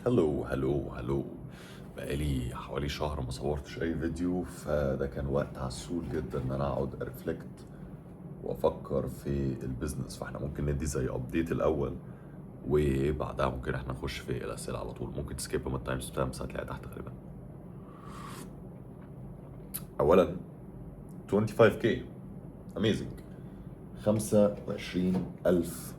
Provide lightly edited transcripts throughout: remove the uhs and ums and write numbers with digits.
هلو. بقالي حوالي شهر ما صورتش اي فيديو، فده كان وقت عسول جدا ان انا اقعد ارفلكت وافكر في البيزنس. فاحنا ممكن ندي زي ابديت الاول، وبعدها ممكن احنا نخش في الاسئله على طول. ممكن تسكيب من التايم ستامبس هتلاقيها تحت غالبا. اولا 25K اميزنج، 25,000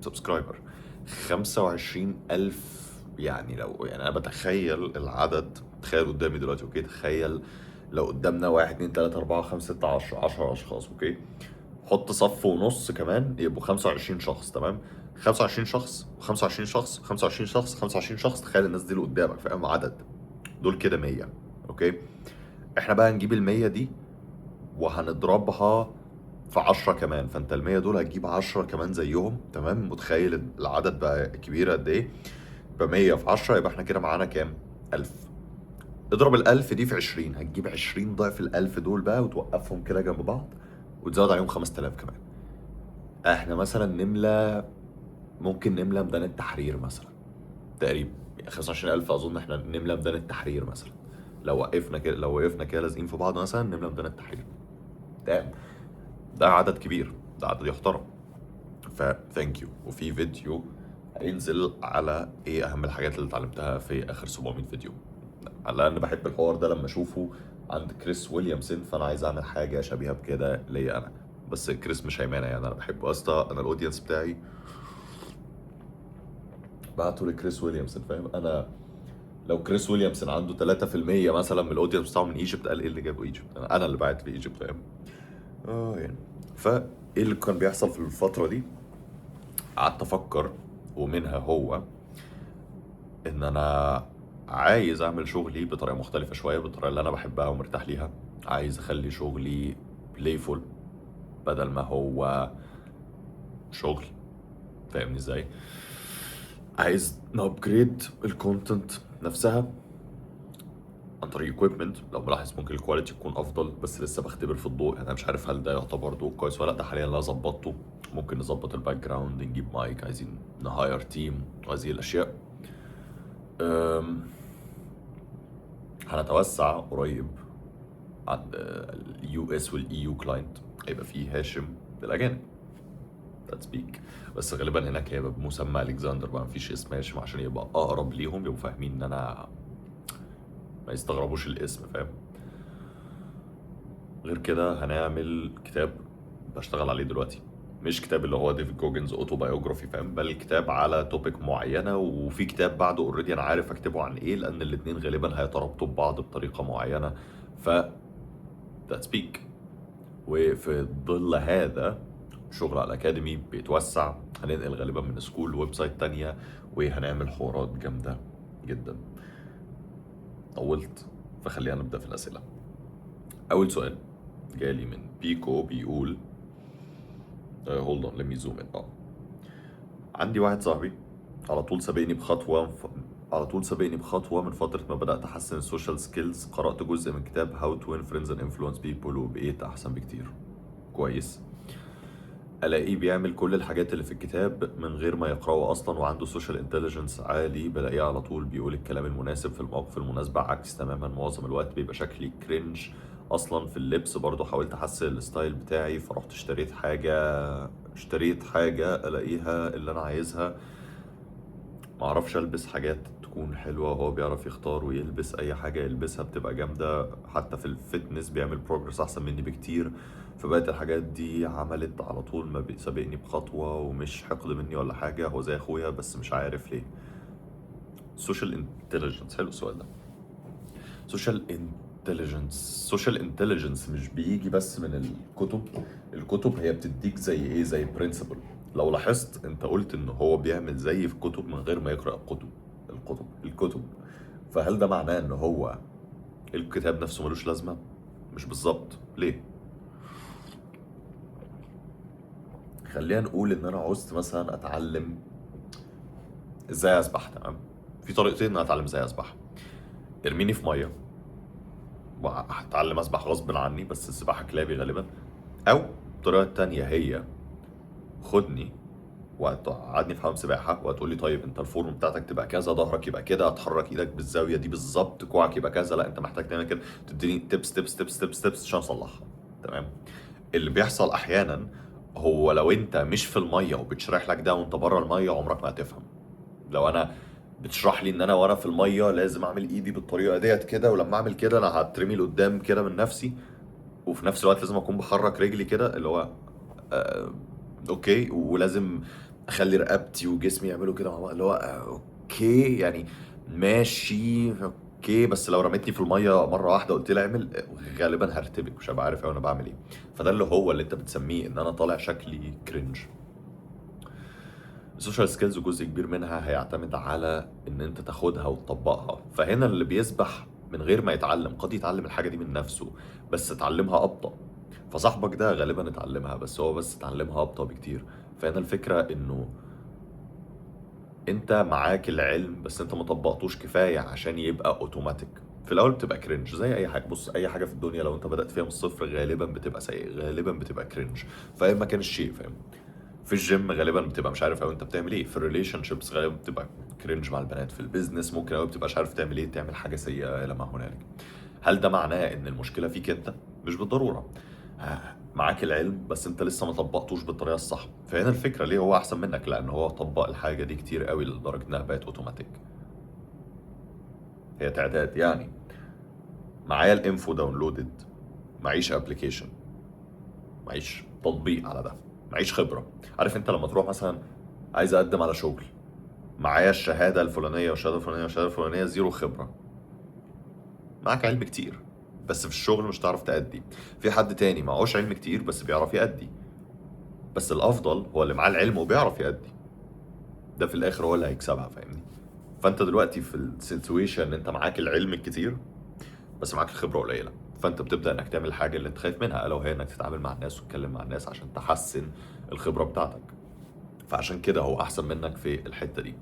سبسكرايبر. 25,000 يعني لو انا بتخيل العدد، تخيل قدامي دلوقتي، اوكي؟ تخيل لو قدامنا 1 2 3 4 5 6 10 اشخاص، اوكي؟ حط صف ونص كمان يبقوا 25 شخص، تمام؟ 25 شخص و25 شخص 25 شخص 25 شخص، تخيل الناس دي اللي قدامك، فاهم؟ عدد دول كده 100، اوكي؟ احنا بقى نجيب ال 100 دي وهنضربها في 10 كمان، فانت ال 100 دول هتجيب 10 كمان زيهم، تمام؟ متخيل العدد بقى كبير قد ايه؟ يبقى 100 في 10 يبقى احنا كده معانا كام؟ 1000. اضرب ال 1000 دي في 20، هتجيب 20 ضعف ال 1000 دول بقى وتوقفهم كده جنب بعض وتزود عليهم 5000 كمان. احنا مثلا ممكن نملى ميدان التحرير مثلا، تقريبا 25,000 اظن احنا نملى ميدان التحرير مثلا. لو وقفنا كده لازقين في بعض مثلا نملى ميدان التحرير. تمام، ده عدد كبير، ده عدد يحترم. فثانك يو. وفي فيديو هينزل على ايه اهم الحاجات اللي اتعلمتها في اخر 700 فيديو، لان بحب الحوار ده لما اشوفه عند كريس ويليامسون، فانا عايز اعمل حاجه شبيهه بكده ليا انا. بس كريس مش هيمانع، يعني انا بحبه اصلا، انا الاودينس بتاعي بعته لكريس ويليامسون، فاهم؟ انا لو كريس ويليامسون عنده 3% مثلا من الاودينس بتاعه من ايجيبت، قال ايه اللي جابه ايجيبت؟ انا اللي بعت في ايجيبت، فاهم؟ يعني فايه اللي كان بيحصل في الفتره دي؟ قعدت افكر، ومنها هو ان انا عايز اعمل شغلي بطريقه مختلفه شويه، بالطريقه اللي انا بحبها ومرتاح ليها. عايز اخلي شغلي بلايفول بدل ما هو شغل، فاهمني ازاي؟ عايز نابجريد الكونتنت نفسها عن طريق ايكويبمنت. لو ملاحظ ممكن الكواليتي تكون افضل، بس لسه بختبر في الضوء، يعني انا مش عارف هل ده يعتبر ضوء كويس ولا لا. ده حاليا لا ظبطته، ممكن نظبط الباك جراوند، نجيب مايك، عايزين نهاير تيم وهذه الاشياء. هنتوسع قريب عن اليو اس والاي يو كلاينت، هيبقى فيه هاشم بالاجانب، ذاتس بيك. بس غالبا هناك هيبقى بمسمى الكسندر بقى، مفيش اسم هاشم عشان يبقى اقرب ليهم، يبقوا فاهمين ان انا ما يستغربوش الاسم، فاهم؟ غير كده هنعمل كتاب بشتغل عليه دلوقتي، مش كتاب اللي هو ديفيد جوجنز اوتوبايوجرافي، فاهم؟ بل كتاب على توبيك معينه، وفي كتاب بعده اوريدي انا عارف اكتبه عن ايه، لان الاتنين غالبا هيترابطوا ببعض بطريقه معينه. ف ذاتس بيك. وفي ظل هذا شغل على الأكاديمي بيتوسع، هننقل غالبا من سكول لويب سايت تانية، وهنعمل حوارات جامدة جدا. طولت، فخلينا نبدأ في الأسئلة. أول سؤال جالي من بيكو بيقول هولد اون ليت مي زوم ان. عندي واحد صاحبي على طول سابقني بخطوة من فترة ما بدأت أحسن السوشيال سكيلز. قرأت جزء من كتاب هاو تو وين فريندز اند انفلونس بيبول وبقيت أحسن بكتير. كويس. الاقيه بيعمل كل الحاجات اللي في الكتاب من غير ما يقراه اصلا، وعنده سوشيال انتليجنس عالي. بلاقيه على طول بيقول الكلام المناسب في المواقف المناسبه، عكس تماما معظم الوقت بيبقى شكلي كرنج. اصلا في اللبس برضو حاولت احسن الستايل بتاعي، فرحت اشتريت حاجه الاقيها اللي انا عايزها. معرفش البس حاجات تكون حلوه، وهو بيعرف يختار ويلبس اي حاجه يلبسها بتبقى جامده. حتى في الفتنس بيعمل بروجرس احسن مني بكتير. فبقت الحاجات دي عملت على طول ما سابقني بخطوه، ومش حقد مني ولا حاجه، هو زي اخويا بس مش عارف ليه. سوشيال انتليجنس، حلو السؤال ده. سوشيال انتليجنس مش بيجي بس من الكتب. الكتب هي بتديك زي ايه، زي برنسبل. لو لاحظت انت قلت ان هو بيعمل زي في الكتب من غير ما يقرأ الكتب. فهل ده معناه ان هو الكتاب نفسه ملوش لازمة؟ مش بالظبط. ليه؟ خلينا نقول ان انا عوزت مثلا اتعلم ازاي اسبح، تمام؟ في طريقتين ان انا اتعلم ازاي اسبح. ارميني في ميه وهتعلم اسبح غصب عني، بس السباحه كلابي غالبا. او الطريقه التانيه هي خدني وهتقعدني في حمام سباحه وهتقول لي طيب انت الفورم بتاعتك تبقى كذا، ظهرك يبقى كده، هتحرك ايدك بالزاويه دي بالظبط، كوعك يبقى كذا، لا انت محتاج تعمل كده، تديني تبس تبس تبس تبس تبس عشان اصلحها. تمام. اللي بيحصل احيانا هو لو انت مش في الميه وبتشرح لك ده وانت بره الميه عمرك ما هتفهم. لو انا بتشرح لي ان انا وانا في الميه لازم اعمل ايدي بالطريقه ديت كده، ولما اعمل كده انا هترمي لقدام كده من نفسي، وفي نفس الوقت لازم اكون بحرك رجلي كده اللي هو آه اوكي، ولازم اخلي رقبتي وجسمي يعملوا كده مع بعض اللي هو اوكي يعني ماشي اوكي، بس لو رميتني في الميه مره واحده قلت لي اعمل غالبا هرتبك، مش هبقى عارف انا بعمل ايه. فده اللي هو اللي انت بتسميه ان انا طالع شكلي كرنج. السوشيال سكيلز جزء كبير منها هيعتمد على ان انت تاخدها وتطبقها، فهنا اللي بيسبح من غير ما يتعلم قد يتعلم الحاجه دي من نفسه بس اتعلمها ابطأ. فصاحبك ده غالبا اتعلمها بس هو بس اتعلمها ابطأ بكتير. فهنا الفكره انه انت معاك العلم بس انت ما طبقتوش كفايه عشان يبقى اوتوماتيك. في الاول بتبقى كرنج زي اي حاجه. بص اي حاجه في الدنيا لو انت بدأت فيها من الصفر غالبا بتبقى سيء، غالبا بتبقى كرنج في اي مكان الشيء، فاهم؟ في الجيم غالبا بتبقى مش عارف قوي انت بتعمل ايه، في الريليشن شيبس غالبا بتبقى كرنج مع البنات، في البيزنس ممكن قوي بتبقاش عارف تعمل ايه، تعمل حاجه سيئه الى ما هنالك. هل ده معناه ان المشكله فيك انت؟ مش بالضروره. معاك العلم بس انت لسه ما طبقتوش بالطريقه الصح. فهنا الفكره ليه هو احسن منك، لان هو طبق الحاجه دي كتير قوي لدرجه انها بقت اوتوماتيك. هي تعداد يعني. معايا الانفو داونلودد، معيش ابلكيشن، معيش تطبيق على ده، معيش خبره. عارف انت لما تروح مثلا عايز اقدم على شغل، معايا الشهاده الفلانيه والشهاده الفلانيه والشهاده الفلانيه، زيرو خبره. معاك علم كتير بس في الشغل مش هتعرف تأدي. في حد تاني معهوش علم كتير بس بيعرف يأدي، بس الافضل هو اللي معاه العلم وبيعرف يأدي. ده في الاخر هو اللي هيكسبها، فاهمني؟ فانت دلوقتي في السيتويشن ان انت معاك العلم الكتير بس معاك الخبره قليله، فانت بتبدا انك تعمل الحاجه اللي انت خايف منها، الا وهي انك تتعامل مع الناس وتتكلم مع الناس عشان تحسن الخبره بتاعتك. فعشان كده هو احسن منك في الحته دي.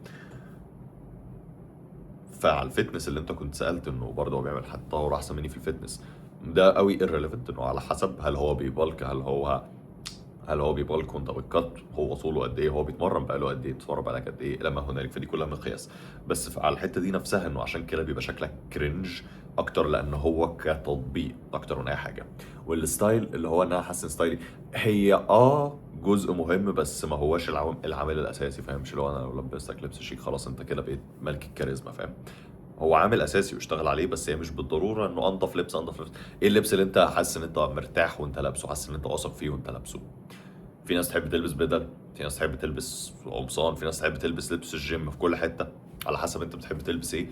فعلى الفتنس اللي انت كنت سالت انه برضه هو بيعمل حد تطور احسن مني في الفتنس، ده قوي irrelevant، انه على حسب هل هو بيبالك، هل هو بيبالك وانت بتكت، هو طوله قد ايه، هو بيتمرن بقاله قد ايه، بيتمرن بقالك قد ايه، لما هنالك. فدي كلها مقياس. بس على الحته دي نفسها انه عشان كده بيبقى شكلك كرنج اكتر، لان هو كتطبيق اكتر من اي حاجه. والستايل اللي هو ان انا احسن ستايلي، هي جزء مهم بس ما هوش العامل الاساسي، فاهم؟ مش اللي هو انا لو لبستك لبس شيك خلاص انت كده بقيت ملك الكاريزما، فاهم؟ هو عامل اساسي واشتغل عليه بس هي مش بالضروره انه انضف لبس انضف لبس. ايه اللبس اللي انت حاسس ان انت مرتاح وانت لابسه، حاسس ان انت واثق فيه وانت لابسه؟ في ناس تحب تلبس بدل، في ناس تحب تلبس قمصان، في ناس تحب تلبس لبس الجيم في كل حته. على حسب انت بتحب تلبس ايه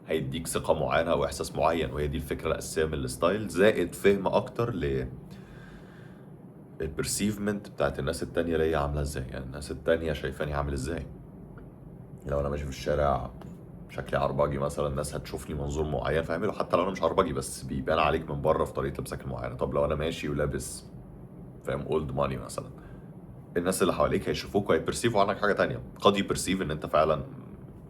هيديك ثقه معينه او احساس معين. وهي دي الفكره الاساسيه من الستايل، زائد فهم اكتر البرسيفمنت بتاعت الناس التانية ليا عامله ازاي، يعني الناس التانية شايفاني عامل ازاي. لو انا ماشي في الشارع شكلي عربجي مثلا، الناس هتشوفني منظور معين فاعمله، حتى لو انا مش عربجي بس بيبان عليك من بره في طريقه لبسك المعينه. طب لو انا ماشي ولابس فاهم اولد ماني مثلا، الناس اللي حواليك هيشوفوك وهيبرسيفوا عنك حاجه تانية. قد يبرسيف ان انت فعلا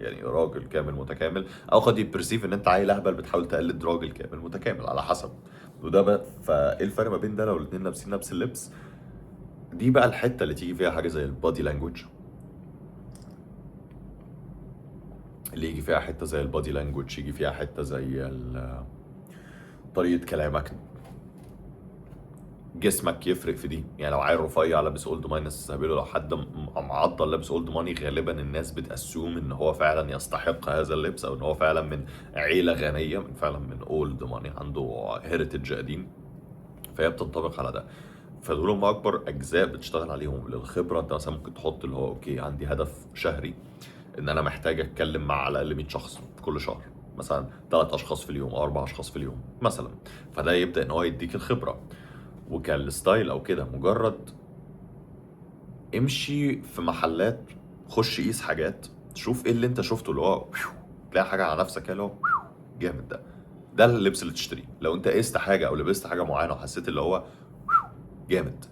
يعني راجل كامل متكامل، او قد يبرسيف ان انت عيل اهبل بتحاول تقلد راجل كامل متكامل، على حسب. وده بقى فايه الفرق ما بين ده لو الاتنين لابسين نفس اللبس؟ دي بقى الحته اللي تيجي فيها حاجه زي البادي لانجوج، اللي يجي فيها حته زي البادي لانجوج، يجي فيها حته زي طريقه كلامك، جسمك يفرق في دي. يعني لو عيل رفيع لابس اولد ماني الناس تستهبله، لو حد معضل لابس اولد ماني غالبا الناس بتاسيوم ان هو فعلا يستحق هذا اللبس، او ان هو فعلا من عيله غنيه، من فعلا من اولد ماني، عنده هيريتج قديم. فهي بتنطبق على ده. فدول هم اكبر اجزاء بتشتغل عليهم. للخبره انت مثلا ممكن تحط اللي هو اوكي عندي هدف شهري ان انا محتاج اتكلم مع على الاقل 100 شخص كل شهر، مثلا 3 اشخاص في اليوم او 4 اشخاص في اليوم مثلا. فده يبدا ان هو يديك الخبره. وكالستايل او كده مجرد امشي في محلات، خش قيس حاجات، شوف ايه اللي انت شفته اللي هو تلاقي حاجه على نفسك كده اللي هو جامد. ده اللبس اللي تشتريه. لو انت قست حاجه او لبست حاجه معينه وحسيت اللي هو جامد،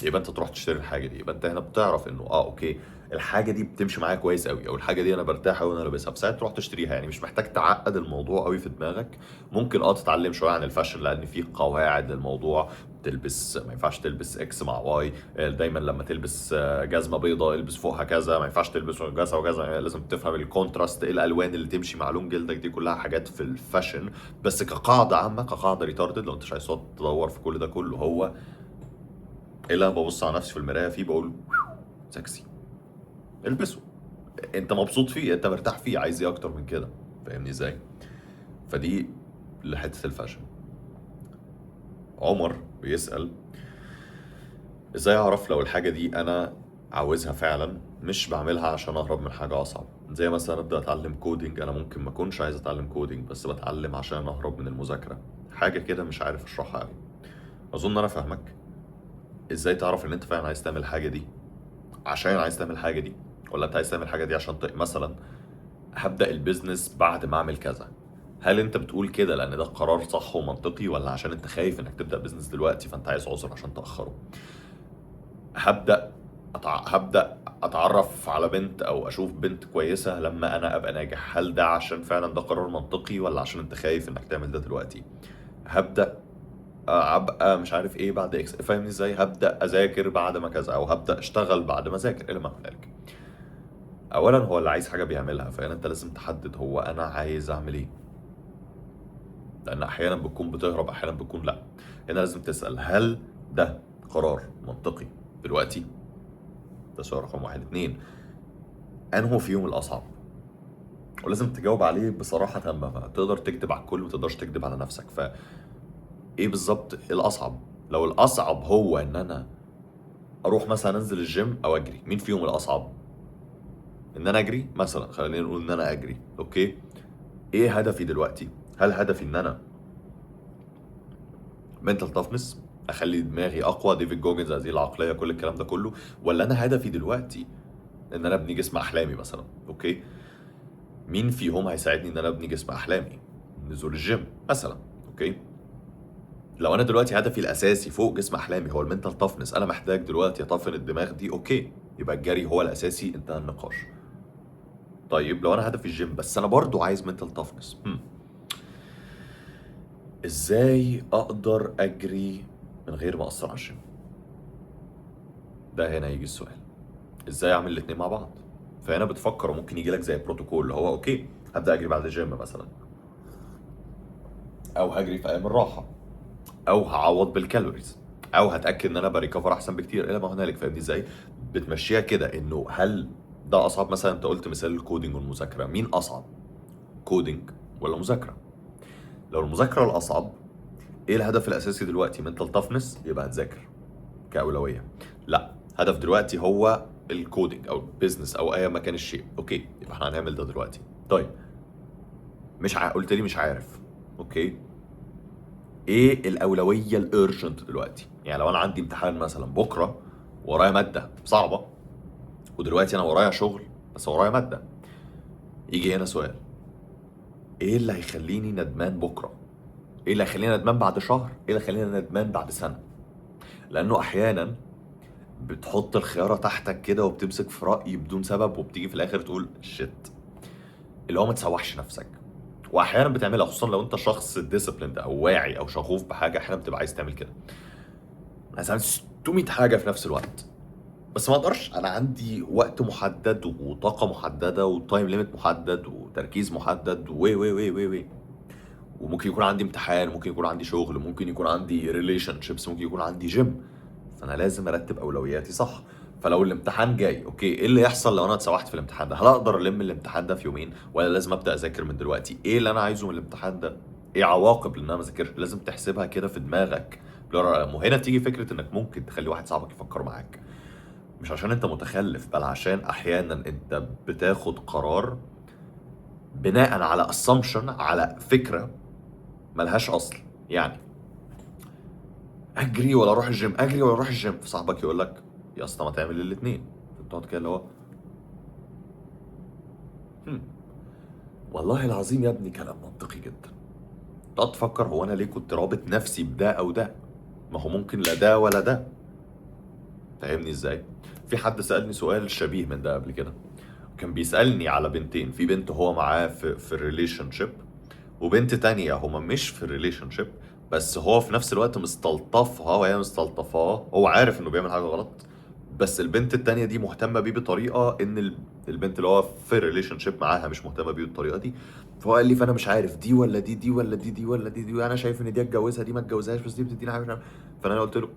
يبقى انت تروح تشتري الحاجه دي. يبقى انت هنا بتعرف انه اوكي الحاجه دي بتمشي معايا كويس قوي، او الحاجه دي انا برتاح قوي وانا لابسها، فساعتها تروح تشتريها. يعني مش محتاج تعقد الموضوع قوي في دماغك. ممكن تتعلم شويه عن الفاشن لان في قواعد للموضوع، تلبس، ما ينفعش تلبس اكس مع واي، دايما لما تلبس جزمه بيضاء البس فوقها كذا، ما ينفعش تلبس كذا وكذا، لازم تفهم الكونتراست، ايه الالوان اللي تمشي مع لون جلدك، دي كلها حاجات في الفاشن. بس كقاعده عامه، كقاعده ريتاردد، لو انت مش عايز تقعد تدور في كل ده كله، هو ايه اللي انا ببص على نفسي في المرايه فيه بقول سكسي، البسه، انت مبسوط فيه، انت مرتاح فيه، عايز ايه اكتر من كده؟ فاهمني ازاي؟ فدي لحته الفاشن. عمر بيسأل ازاي اعرف لو الحاجة دي انا عاوزها فعلا، مش بعملها عشان اهرب من حاجة اصعب. زي مثلا ابدا اتعلم كودينج، انا ممكن ما اكونش عايز اتعلم كودينج بس بتعلم عشان اهرب من المذاكرة. حاجة كده مش عارف اشرحها قوي. اظن انا فاهمك. ازاي تعرف ان انت فعلا عايز تعمل الحاجة دي عشان عايز تعمل الحاجة دي، ولا انت عايز تعمل الحاجة دي عشان مثلا هبدأ البيزنس بعد ما اعمل كذا؟ هل انت بتقول كده لان ده قرار صح ومنطقي، ولا عشان انت خايف انك تبدأ بيزنس دلوقتي فانت عايز عذر عشان تأخره؟ هبدأ اتعرف على بنت او اشوف بنت كويسة لما انا ابقى ناجح، هل ده عشان فعلا ده قرار منطقي، ولا عشان انت خايف انك تعمل ده دلوقتي؟ هبدأ ابقى مش عارف ايه بعد اكس، فاهمني ازاي؟ هبدأ اذاكر بعد ما كذا، او هبدأ اشتغل بعد ما اذاكر، الى ما هنالك. اولا هو اللي عايز حاجة بيعملها، فهنا انت لازم تحدد هو انا عايز اعمل ايه، لان احيانا بتكون بتهرب، احيانا بتكون لا. هنا لازم تسأل هل ده قرار منطقي دلوقتي؟ ده سؤال رقم واحد. اتنين، انه فيهم الاصعب؟ ولازم تجاوب عليه بصراحه تامه بقى، تقدر تكذب على الكل ما تقدرش تكذب على نفسك. ايه بالظبط الاصعب؟ لو الاصعب هو ان انا اروح مثلا انزل الجيم او اجري، مين فيهم الاصعب؟ ان انا اجري مثلا، خلينا نقول ان انا اجري، اوكي. ايه هدفي دلوقتي؟ هل هدفي ان انا منتال تافنس، اخلي دماغي اقوى، ديفيد جوجنز، هذه العقليه، كل الكلام ده كله، ولا انا هدفي دلوقتي ان انا ابني جسم احلامي مثلا؟ اوكي، مين فيهم هيساعدني ان انا ابني جسم احلامي؟ نزول الجيم مثلا، اوكي. لو انا دلوقتي هدفي الاساسي فوق جسم احلامي هو المنتال تافنس، انا محتاج دلوقتي اطفن الدماغ دي، اوكي، يبقى الجري هو الاساسي، انتهى النقاش. طيب لو انا هدفي الجيم بس انا برضو عايز منتال تافنس، ازاي اقدر اجري من غير ما اثر على الجيم؟ ده هنا يجي السؤال، ازاي اعمل الاتنين مع بعض؟ فهنا بتفكر، وممكن يجي لك زي بروتوكول اللي هو اوكي هبدا اجري بعد الجيم مثلا، او هجري في ايام الراحه، او هعوض بالكالوريز، او هتاكد ان انا بريكفر احسن بكتير، الى ما هنالك. فاهمني ازاي؟ بتمشيها كده، انه هل ده اصعب؟ مثلا انت قلت مثال الكودينج والمذاكره، مين اصعب، كودينج ولا مذاكره؟ لو المذاكره الاصعب، ايه الهدف الاساسي دلوقتي؟ منتال تافنس، يبقى هتذاكر كاولويه. لا، هدف دلوقتي هو الكودينج او البيزنس او اي مكان الشيء، اوكي، يبقى احنا هنعمل ده دلوقتي. طيب مش قلت لي مش عارف، اوكي، ايه الاولويه الارجنت دلوقتي؟ يعني لو انا عندي امتحان مثلا بكره، ورايا ماده صعبه، ودلوقتي انا ورايا شغل بس ورايا ماده، يجي هنا سؤال، ايه اللي هيخليني ندمان بكره؟ ايه اللي هيخليني ندمان بعد شهر؟ ايه اللي هيخليني ندمان بعد سنه؟ لانه احيانا بتحط الخياره تحتك كده وبتمسك في راي بدون سبب، وبتيجي في الاخر تقول شيت، اللي هو ما تسوحش نفسك. واحيانا بتعملها، خصوصا لو انت شخص ديسيبليند او واعي او شغوف بحاجه، احيانا بتبقى عايز تعمل كده، عايز اعمل 600 حاجه في نفس الوقت، بس ما اقدرش، انا عندي وقت محدد وطاقه محدده وتايم ليميت محدد وتركيز محدد و وممكن يكون عندي امتحان، ممكن يكون عندي شغل، ممكن يكون عندي ريليشن شيبس، ممكن يكون عندي جيم، فانا لازم ارتب اولوياتي صح. فلو الامتحان جاي، اوكي، ايه اللي يحصل لو انا اتسوحت في الامتحان ده؟ هل اقدر الم الامتحان ده في يومين، ولا لازم ابدا اذاكر من دلوقتي؟ ايه اللي انا عايزه من الامتحان ده؟ ايه عواقب ان انا ما ذاكرش؟ لازم تحسبها كده في دماغك بالورقة والقلم. وهنا تيجي فكره انك ممكن تخلي واحد صاحبك يفكر معاك، مش عشان انت متخلف، بل عشان احيانا انت بتاخد قرار بناء على assumption، على فكره ملهاش اصل. يعني اجري ولا اروح الجيم، اجري ولا اروح الجيم، فصاحبك يقول لك يا اسطى ما تعمل الاثنين، تقعد كده اللي هو "هم، والله العظيم يا ابني كلام منطقي جدا". تقعد تفكر هو انا ليه كنت رابط نفسي بده او ده؟ ما هو ممكن لا ده ولا ده. فاهمني ازاي؟ في حد سألني سؤال شبيه من ده قبل كده، كان بيسألني على بنتين، في بنت هو معاه في الريليشن شيب، وبنت تانية هما مش في الريليشن شيب بس هو في نفس الوقت مستلطفها وهي مستلطفاه، هو عارف انه بيعمل حاجه غلط، بس البنت التانية دي مهتمه بيه بطريقه ان البنت اللي هو في ريليشن شيب معاها مش مهتمه بيه بالطريقه دي. فهو قال لي فانا مش عارف دي ولا دي ولا دي ولا دي، انا شايف ان دي اتجوزها دي ما اتجوزهاش، بس دي بتديني حاجه مش عارف. فانا قلت له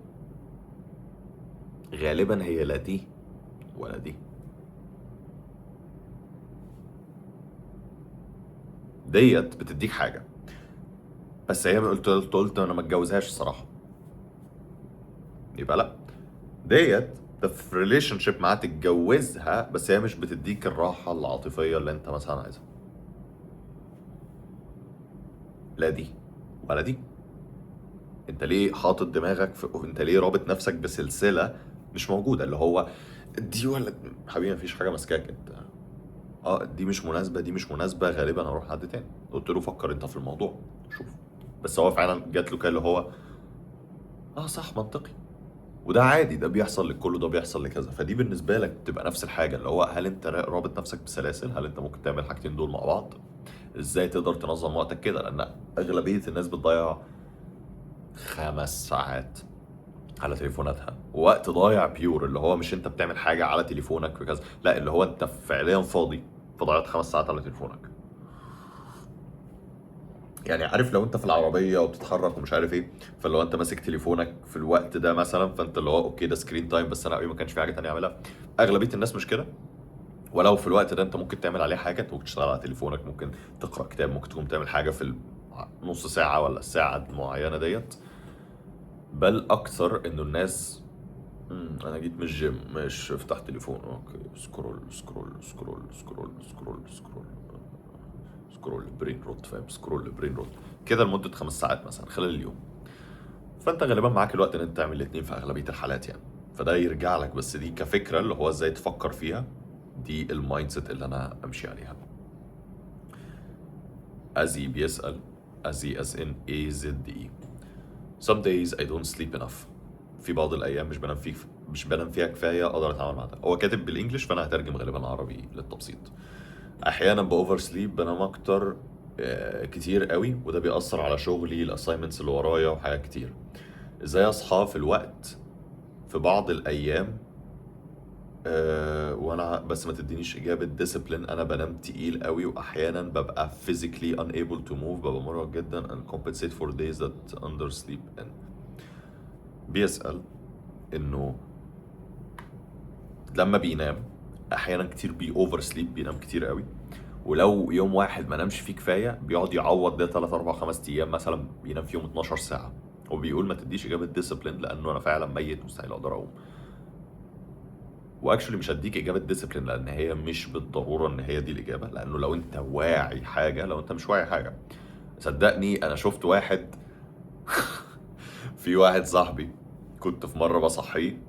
غالبا هي لا دي ولا دي، ديت بتديك حاجه بس هي قلت انا ما اتجوزهاش الصراحه، يبقى لا. ديت ده في ريليشن شيب معاها تتجوزها بس هي مش بتديك الراحه العاطفيه اللي انت مثلا عايزها. لا دي ولا دي. انت ليه حاطط دماغك انت ليه رابط نفسك بسلسله مش موجوده، اللي هو دي ولا حبيبي مفيش حاجه ماسكاك انت. دي مش مناسبه دي مش مناسبه، غالبا هروح لحد تاني. قلت له فكر انت في الموضوع شوف. بس هو فعلا جات له كده اللي هو صح منطقي، وده عادي، ده بيحصل للكل وده بيحصل لكذا. فدي بالنسبه لك بتبقى نفس الحاجه، اللي هو هل انت رابط نفسك بسلاسل؟ هل انت ممكن تعمل الحاجتين دول مع بعض؟ ازاي تقدر تنظم وقتك كده؟ لان اغلبيه الناس بتضيع 5 ساعات على تليفوناتها، وقت ضايع بيور، اللي هو مش انت بتعمل حاجه على تليفونك وكذا، لا اللي هو انت فعليا فاضي فضيعت 5 ساعات على تليفونك. يعني عارف لو انت في العربيه وبتتحرك ومش عارف ايه، فلو انت ماسك تليفونك في الوقت ده مثلا، فانت اللي هو اوكي ده سكرين تايم، بس انا ما كانش في حاجه تانية اعملها. اغلبيه الناس مش كده. ولو في الوقت ده انت ممكن تعمل عليه حاجه، انت ممكن تشتغل على تليفونك، ممكن تقرا كتاب، ممكن تكون تعمل حاجه في نص ساعه ولا الساعه المعينه ديت. بل اكثر انه الناس انا جيت من الجيم مش افتح تليفون، اوكي سكرول سكرول سكرول سكرول سكرول سكرول سكرول برين روت، فاهم؟ سكرول برين روت كده لمده 5 ساعات مثلا خلال اليوم. فانت غالبا معاك الوقت ان انت تعمل الاثنين في اغلبيه الحالات يعني. فده يرجع لك، بس دي كفكره اللي هو ازاي تفكر فيها. دي المايند سيت اللي انا امشي عليها. ازي بيسأل، ازي as in AZE. Some days I don't sleep enough. في بعض الايام مش بنام فيها كفايه اقدر اتعامل مع ده. هو كاتب بالانجلش فانا هترجم غالبا عربي للتبسيط. احيانا باوفر سليب، بنام اكتر كتير قوي، وده بيأثر على شغلي الاساينمنتس اللي ورايا وحاجات كتير. ازاي اصحى في الوقت في بعض الايام وانا بس ما تدينيش اجابه ديسيبلين. انا بنام تقيل قوي واحيانا ببقى physically unable to move، ببقى مرهق جدا and compensate for days that undersleep in. بيسأل انه لما بينام احيانا كتير اوفر سليب، بينام كتير قوي، ولو يوم واحد ما نامش فيه كفايه بيقعد يعوض ده 3 4 5 ايام مثلا بينام فيهم 12 ساعه. وبيقول ما تديش اجابه ديسيبلين لانه انا فعلا ميت مستحيل اقدر اقوم. واكشولي مش هديك اجابه ديسيبلين لان هي مش بالضروره ان هي دي الاجابه، لانه لو انت واعي حاجه لو انت مش واعي حاجه. صدقني انا شفت واحد في واحد صاحبي كنت في مره بصحيه،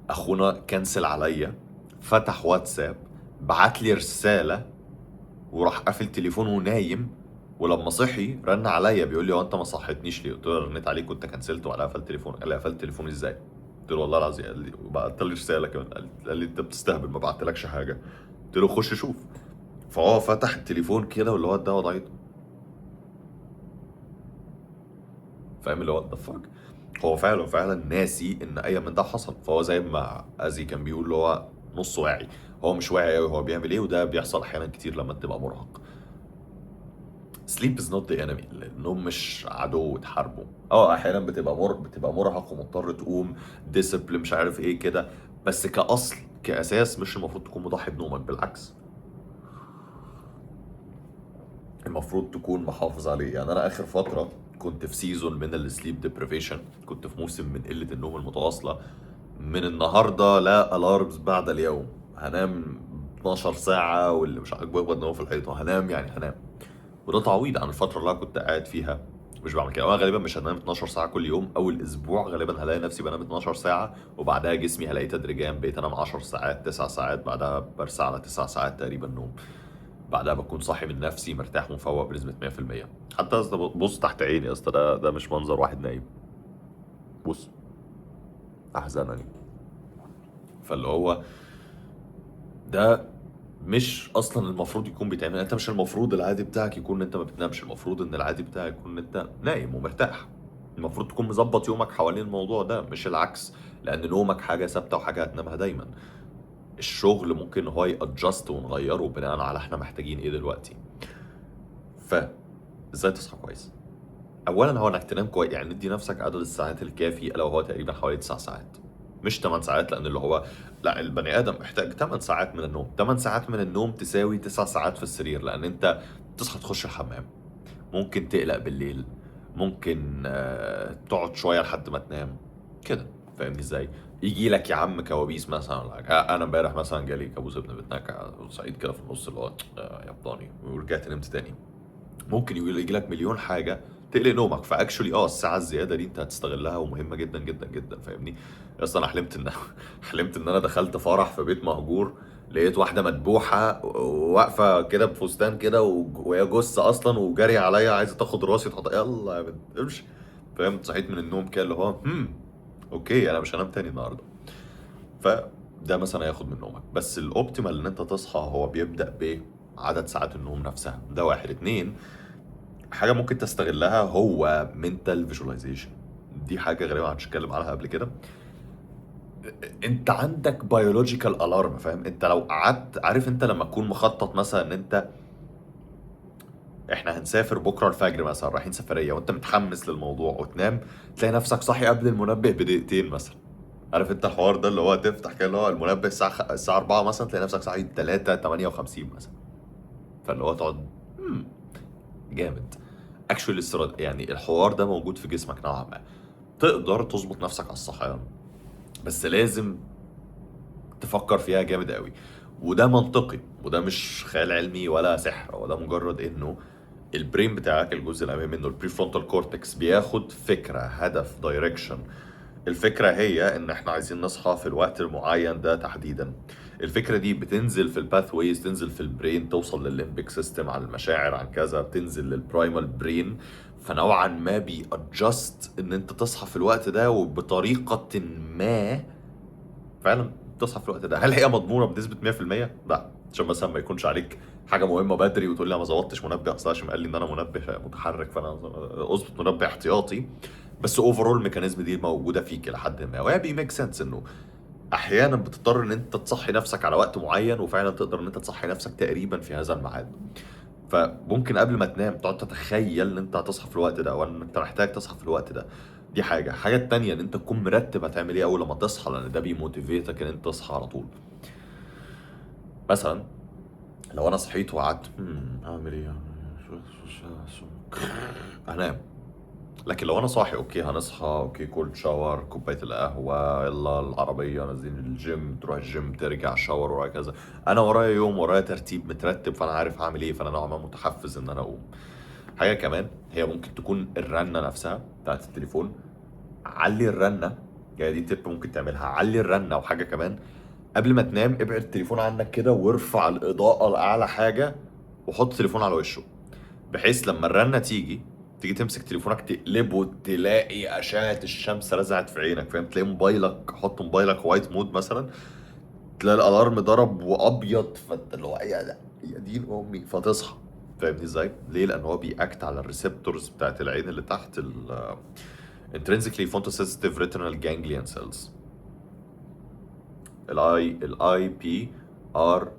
اخونا كنسل عليا، فتح واتساب، بعت لي رساله، وراح قافل تليفونه ونايم. ولما صحي رن عليا بيقول لي هو انت ما صحتنيش ليه؟ قلت له رنيت عليك كنت كنسلت ولا قفلت تليفون. قال لي قفلت تليفوني ازاي؟ قلت له والله العظيم. قال لي وبعت لي رساله كمان، قال لي انت بتستهبل ما بعتلكش حاجه. قلت له خش شوف. فهو فتح التليفون كده واللي هو ده وضعيته، فاهم اللي هو ذا فاك. هو فعلا ناسي ان اي من ده حصل. فهو زي ما ازي كان بيقول اللي هو نص واعي، هو مش واعي قوي هو بيعمل ايه، وده بيحصل احيانا كتير لما تبقى مرهق. sleep is not the enemy. النوم مش عدو تحاربه. احيانا بتبقى مرهق ومضطر تقوم ديسيبلين مش عارف ايه كده، بس كاصل كاساس مش المفروض تكون مضحي بنومك، بالعكس المفروض تكون محافظ عليه. يعني انا اخر فتره كنت في سيزون من السليب ديبريفيشن، كنت في موسم من قله النوم المتواصله. من النهارده لا الارمز بعد اليوم هنام 12 ساعه، واللي مش عاجبه ان هو في الحيطه هنام، يعني هنام. وده تعويض عن الفتره اللي انا كنت قاعد فيها مش بعمل كده. انا غالبا مش هنام 12 ساعه كل يوم. اول اسبوع غالبا هلاقي نفسي بنام 12 ساعه، وبعدها جسمي هلاقي تدريجيا بقيت انام 10 ساعات 9 ساعات، بعدها برسى على 9 ساعات تقريبا نوم. بعدها بكون صاحي من نفسي مرتاح ومفوق بنسبه 100%. حتى يا اسطى بص تحت عيني يا اسطى، ده مش منظر واحد نايم. بص احزنني. فاللي هو ده مش اصلا المفروض يكون بيتعمل. انت مش المفروض العادي بتاعك يكون ان انت ما بتنامش، المفروض ان العادي بتاعك يكون ان انت نايم ومرتاح. المفروض تكون مظبط يومك حوالين الموضوع ده مش العكس، لان نومك حاجه ثابته وحاجه هتنامها دايما. الشغل ممكن هو يادجست ونغيره بناء على احنا محتاجين ايه دلوقتي. ازاي تصحى كويس؟ اولا هو انك تنام كويس، يعني ندي نفسك عدد الساعات الكافي الا وهو تقريبا حوالي 9 ساعات، مش 8 ساعات، لان اللي هو لا، البني ادم محتاج 8 ساعات من النوم. 8 ساعات من النوم تساوي 9 ساعات في السرير، لان انت تصحى تخش الحمام، ممكن تقلق بالليل، ممكن تقعد شويه لحد ما تنام كده. فاهمني ازاي؟ يجي لك يا عم كوابيس مثلا ولا حاجة. انا امبارح مثلا جالي كابوس ابن بتناكع صعيد كده في النص، اللي هو يا بطاني، ورجعت نمت تاني. ممكن يجي لك مليون حاجه تقلق نومك، فاكشولي الساعه الزياده دي انت هتستغلها ومهمه جدا جدا جدا. فاهمني؟ اصلا انا حلمت ان حلمت ان انا دخلت فرح في بيت مهجور، لقيت واحده مدبوحه واقفه كده بفستان كده وهي جثه اصلا، وجاريه عليا عايزه تاخد راسي تحط، يلا يا بنت امشي. فاهم؟ صحيت من النوم كده اللي هو اوكي انا مش هنام تاني النهارده. فده مثلا هياخد من نومك. بس الاوبتيمال ان انت تصحى هو بيبدا بعدد ساعات النوم نفسها. ده واحد. اتنين، حاجه ممكن تستغلها هو mental visualization. دي حاجه غريبه ما هنتكلم عنها قبل كده. انت عندك biological alarm، فاهم؟ انت لو قعدت، عارف انت لما تكون مخطط مثلا ان انت احنا هنسافر بكره الفجر مثلا، رايحين سفريه، وانت متحمس للموضوع، وتنام تلاقي نفسك صاحي قبل المنبه بدقيقتين مثلا. عارف انت الحوار ده اللي هو تفتح كده اللي هو المنبه الساعه 4 مثلا، تلاقي نفسك صاحي 3:58 مثلا. فاللي هو تقعد جامد. اكشولي يعني الحوار ده موجود في جسمك نوعا ما، تقدر تظبط نفسك على الصحيان، بس لازم تفكر فيها جامد قوي. وده منطقي، وده مش خيال علمي ولا سحر، هو ده مجرد انه البرين بتاعك، الجزء الامامي منه البريفرونتال كورتكس، بياخد فكره، هدف، دايركشن. الفكره هي ان احنا عايزين نصحى في الوقت المعين ده تحديدا. الفكره دي بتنزل في الباث ويز، تنزل في البرين، توصل للليمبيك سيستم عن المشاعر عن كذا، بتنزل للبرايمال برين. فنوعا ما بيأدجست ان انت تصحى في الوقت ده، وبطريقه ما فعلا تصحى في الوقت ده. هل هي مضمونه بنسبه 100%؟ لا، عشان مثلا ما يكونش عليك حاجه مهمه بدري وتقول لي انا ما ظبطتش منبه اصلا عشان قال لي ان انا منبه متحرك، فانا اظبط منبه احتياطي. بس اوفرول الميكانيزم دي موجوده فيك لحد ما، وهي بيميك سنس انه احيانا بتضطر ان انت تصحي نفسك على وقت معين، وفعلا تقدر ان انت تصحي نفسك تقريبا في هذا الميعاد. فممكن قبل ما تنام تقعد تتخيل ان انت هتصحى في الوقت ده، وان انت محتاج تصحى في الوقت ده. دي حاجة التانية ان انت تكون مرتب هتعمل ايه اول لما تصحى، لان ده بيموتيفيتك ان انت تصحى على طول. مثلا لو انا صحيت وقعدت هعمل ايه، هنام. لكن لو انا صاحي، اوكي هنصحى، اوكي كولد شاور، كوبايه القهوه، يلا العربيه، نازلين الجيم، تروح الجيم، ترجع شاور، ورايا كذا. انا ورايا يوم، ورايا ترتيب مترتب، فانا عارف هعمل ايه، فانا نوعا ما متحفز ان انا اقوم. حاجه كمان هي ممكن تكون الرنه نفسها بتاعت التليفون. علي الرنه، يعني دي تip ممكن تعملها، علي الرنه. وحاجه كمان، قبل ما تنام ابعد التليفون عنك كده، وارفع الاضاءه لاعلى حاجه، وحط التليفون على وشه، بحيث لما الرنه تيجي تمسك تليفونك تقلبه، تلاقي اشعه الشمس رزعت في عينك. فاهم؟ تلاقي موبايلك، حط موبايلك وايت مود مثلا، تلاقي الالارم ضرب وابيض، فانت اللي هو يا دين امي، فتصحى. فاهمني ازاي؟ ليه؟ لان هو بيأكت على الريسبتورز بتاعت العين اللي تحت intrinsically photosensitive retinal ganglion cells. الاي بي ار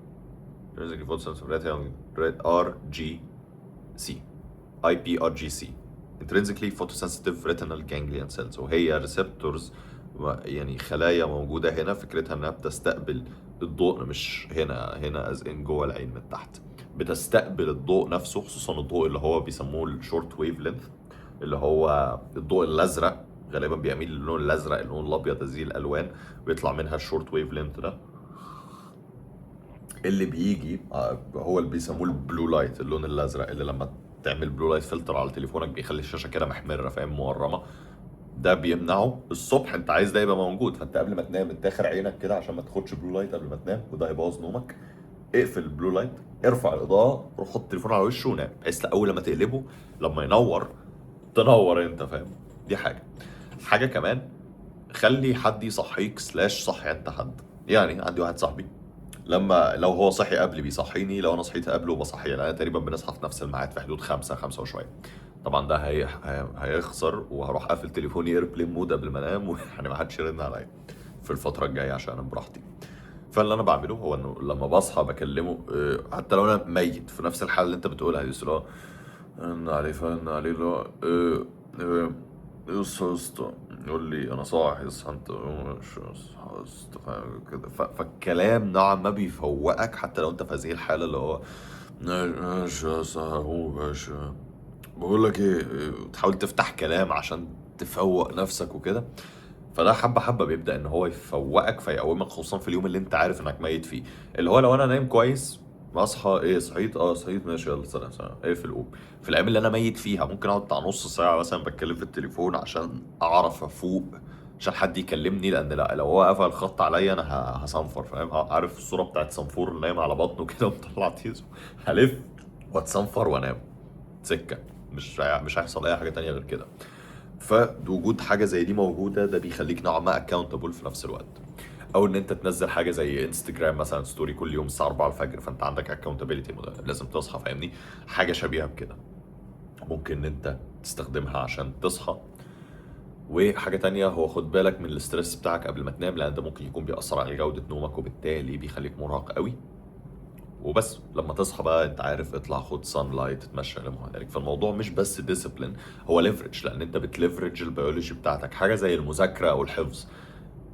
intrinsically photosensitive retinal ار جي سي. اي بي ار جي سي intrinsically photosensitive retinal ganglion cells، وهي ريسبتورز، يعني خلايا موجوده هنا، فكرتها انها بتستقبل الضوء، مش هنا از ان جوه العين من تحت، بتستقبل الضوء نفسه، خصوصا الضوء اللي هو بيسموه الشورت ويف لينث، اللي هو الضوء الازرق. غالبا بيميل للون الازرق، اللون الابيض، هذه الالوان بيطلع منها الشورت ويف لينث ده، اللي بيجي هو اللي بيسموه البلو لايت، اللون الازرق، اللي لما تعمل بلو لايت فلتر على تليفونك بيخلي الشاشه كده محمره، فاهم؟ مورمه. ده بيمنعه الصبح، انت عايز ده يبقى موجود، فانت قبل ما تنام تاخر عينك كده عشان ما تاخدش بلو لايت قبل ما تنام، وده هيبوظ نومك. اقفل البلو لايت، ارفع الاضاءه، روح حط التليفون على وشه ونام، بحيث اول لما تقلبه لما ينور تنور انت. فاهم؟ دي حاجه كمان، خلي حد يصحيك سلاش صحي انت حد. يعني عندي واحد صاحبي، لو هو صحي قبلي بيصحيني، لو انا صحيت قبله بصحيه، لان تقريبا بنصحى في نفس الميعاد، في حدود 5 وشويه. طبعا ده هيخسر، وهروح قافل تليفوني ايربلين مود قبل ما انام ويعني ما حدش يرن عليا في الفتره الجايه عشان انام براحتي. فاللي انا بعمله هو انه لما بصحى بكلمه، حتى لو انا ميت في نفس الحاله اللي انت بتقولها دي، اللي هو فن عليه اللي هو يصحى يا اسطى، يقول لي انا صاحي، اصحى انت مش اصحى يا اسطى، فاهم كده. فالكلام نوعا ما بيفوقك حتى لو انت في هذه الحاله، اللي هو ماشي يا صاحبي باشا، بقول لك ايه، تحاول تفتح كلام عشان تفوق نفسك وكده. فده حبة حبة بيبدأ ان هو يفوقك فيقومك، خصوصا في اليوم اللي انت عارف انك ميت فيه. اللي هو لو انا نايم كويس بصحى ايه، صحيت صحيت ماشي يلا سلام سلام ايه في القوم. في الايام اللي انا ميت فيها ممكن اقعد بتاع نص ساعة مثلا بتكلم في التليفون عشان اعرف افوق، عشان حد يكلمني. لان لا، لو هو قفل الخط عليا انا هصنفر، فاهم؟ عارف الصورة بتاعت صنفور اللي نايم على بطنه كده ومطلع تيزو، هلف واتصنفر وانام سكة. مش هيحصل اي حاجة تانية غير كده. فوجود حاجه زي دي موجوده ده بيخليك نوعا ما اكاونتبل في نفس الوقت. او ان انت تنزل حاجه زي انستجرام مثلا ستوري كل يوم الساعه 4 الفجر، فانت عندك اكاونتابيلتي، لازم تصحى، فاهمني؟ حاجه شبيهه بكده ممكن ان انت تستخدمها عشان تصحى. وحاجه تانية، هو خد بالك من الاسترس بتاعك قبل ما تنام، لان ده ممكن يكون بيأثر على جوده نومك وبالتالي بيخليك مرهق قوي. وبس لما تصحى بقى انت عارف، اطلع خد سان لايت، اتمشى لما هنالك. فالموضوع مش بس ديسيبلين، هو ليفرج، لان انت بتليفرج البيولوجي بتاعتك، حاجه زي المذاكره او الحفظ.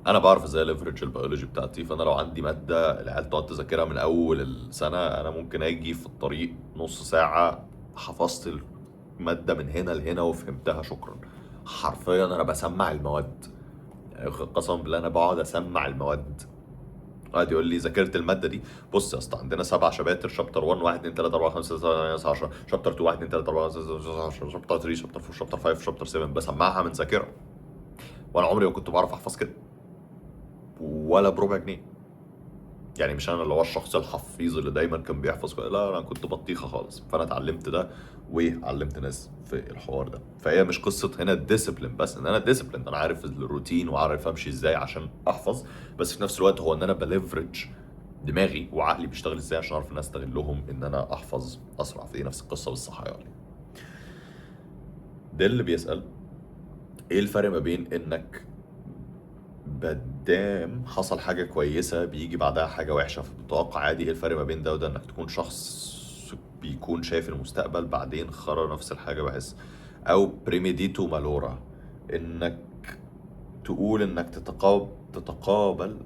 انا بعرف ازاي ليفرج البيولوجي بتاعتي. فانا لو عندي ماده العيال تقعد تذاكرها من اول السنه، انا ممكن اجي في الطريق نص ساعه حفظت الماده من هنا لهنا وفهمتها، شكرا. حرفيا انا بسمع المواد، يعني قسما بالله انا بقعد اسمع المواد. قعد يقول لي ذاكرت الماده دي، بص يا اسطى عندنا 7 شباتر، شابتر 1 1 2 3 4 5 6 7 8 10، شابتر 2 1 2 3 4 5 6 10، شابتر 3 شابتر 4 شابتر 5 شابتر 7، بسمعها من ذاكره. وانا عمري ما كنت بعرف احفظ كده ولا بربع جنيه. يعني مش انا اللي هو الشخص الحفيظ اللي دايما كان بيحفظ كده، لا انا كنت بطيخه خالص. فانا اتعلمت ده وعلمت ناس في الحوار ده. فهي مش قصه هنا الديسيبلين بس، ان انا ديسيبلين، انا عارف الروتين وعارف امشي ازاي عشان احفظ، بس في نفس الوقت هو ان انا بليفرج دماغي وعقلي بيشتغل ازاي عشان اعرف ان انا استغلهم ان انا احفظ اسرع. في نفس القصه بالصحيان. ده اللي بيسال ايه الفرق ما بين انك قدام حصل حاجة كويسة بيجي بعدها حاجة وحشة فبتتوقع عادي، ايه الفرق ما بين ده وده؟ انك تكون شخص بيكون شايف المستقبل بعدين خرى نفس الحاجة، بحس. او بريميديتو مالورا، انك تقول انك تتقابل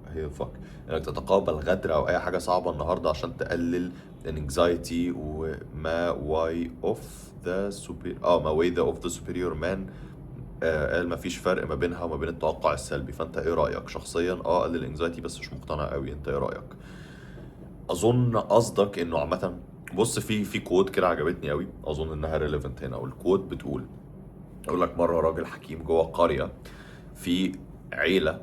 هي فك انك تتقابل غدر او اي حاجة صعبة النهاردة عشان تقلل الانكزايتي. وما واي اوف ذا سوبر ما واي ذا اوف ذا سوبيريور مان قال مفيش فرق ما بينها وما بين التوقع السلبي. فانت ايه رايك شخصيا؟ قلل الانكزايتي بس مش مقتنع قوي، انت ايه رايك؟ اظن قصدك انه عامه، بص في كود كده عجبتني قوي، اظن انها ريليفنت هنا. والكود بتقول، اقول لك مره راجل حكيم جوه قريه في عيله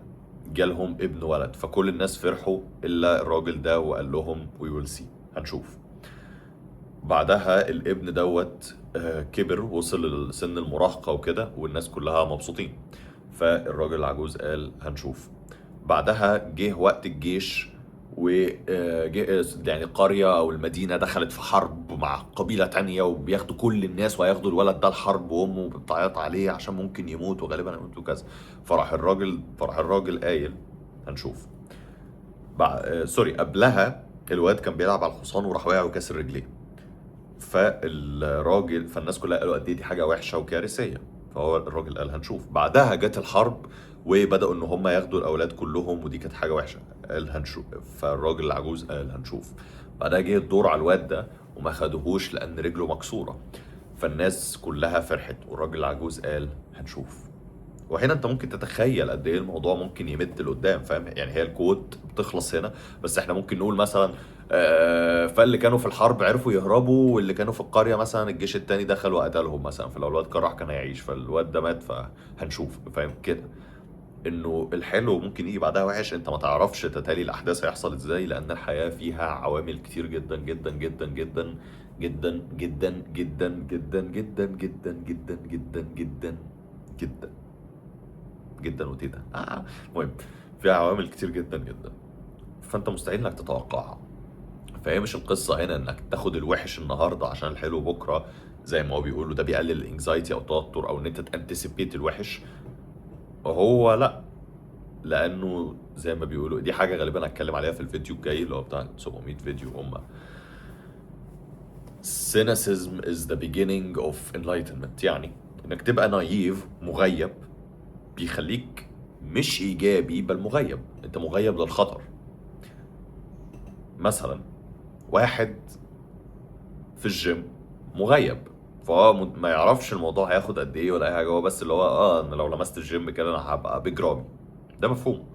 جالهم ابن ولد، فكل الناس فرحوا الا الراجل ده وقال لهم وي ويل سي، هنشوف. بعدها الابن دوت كبر وصل لسن المراهقة وكده والناس كلها مبسوطين. فالراجل العجوز قال هنشوف. بعدها جه وقت الجيش وجه يعني القرية أو المدينة دخلت في حرب مع قبيلة تانية وبياخدوا كل الناس وهياخدوا الولد ده الحرب، وأمه بتعيط عليه عشان ممكن يموت وغالبا هيموت وكذا. فراح الراجل قايل هنشوف. سوري، قبلها الواد كان بيلعب على الحصان وراح واقع وكسر رجليه. فالناس كلها قالوا قد ايه دي حاجه وحشه وكارثيه. فهو الراجل قال هنشوف. بعدها جت الحرب وبداوا ان هم ياخدوا الاولاد كلهم ودي كانت حاجه وحشه، قال هنشوف. فالراجل العجوز قال هنشوف. بعدها جه الدور على الواد ده وما خدوهوش لان رجله مكسوره. فالناس كلها فرحت والراجل العجوز قال هنشوف. وهنا انت ممكن تتخيل قد ايه الموضوع ممكن يمد لقدام، فاهم؟ يعني هي الكوت بتخلص هنا، بس احنا ممكن نقول مثلا فاللي كانوا في الحرب عرفوا يهربوا، واللي كانوا في القريه مثلا الجيش التاني دخل وقتلهم مثلا، فلو الواد كان راح كان هيعيش، فالواد ده مات فهنشوف، فاهم كده؟ انه الحلو ممكن يجي بعدها وحش، انت ما تعرفش تتالي الاحداث هيحصل ازاي، لان الحياه فيها عوامل كتير جدا جدا جدا جدا جدا جدا جدا جدا جدا جدا جدا جدا جدا جدا جدا وتيتا المهم فيها عوامل كتير جدا جدا، فانت مستحيل انك تتوقعها. فهي مش القصه هنا انك تاخد الوحش النهارده عشان الحلو بكره. زي ما هو بيقولوا ده بيقلل الانكزايتي او التوتر او ان انت تانتسيبيت الوحش. هو لا، لانه زي ما بيقولوا دي حاجه غالبا هتكلم عليها في الفيديو الجاي اللي هو بتاع 700 فيديو هم. cynicism is the beginning of enlightenment، يعني انك تبقى نايف مغيب بيخليك مش ايجابي بل مغيب، انت مغيب للخطر. مثلا واحد في الجيم مغيب، فهو ما يعرفش الموضوع هياخد قد ايه ولا اي حاجه، هو بس اللي هو انا لو لمست الجيم كده انا هبقى بيج رامي. ده مفهوم،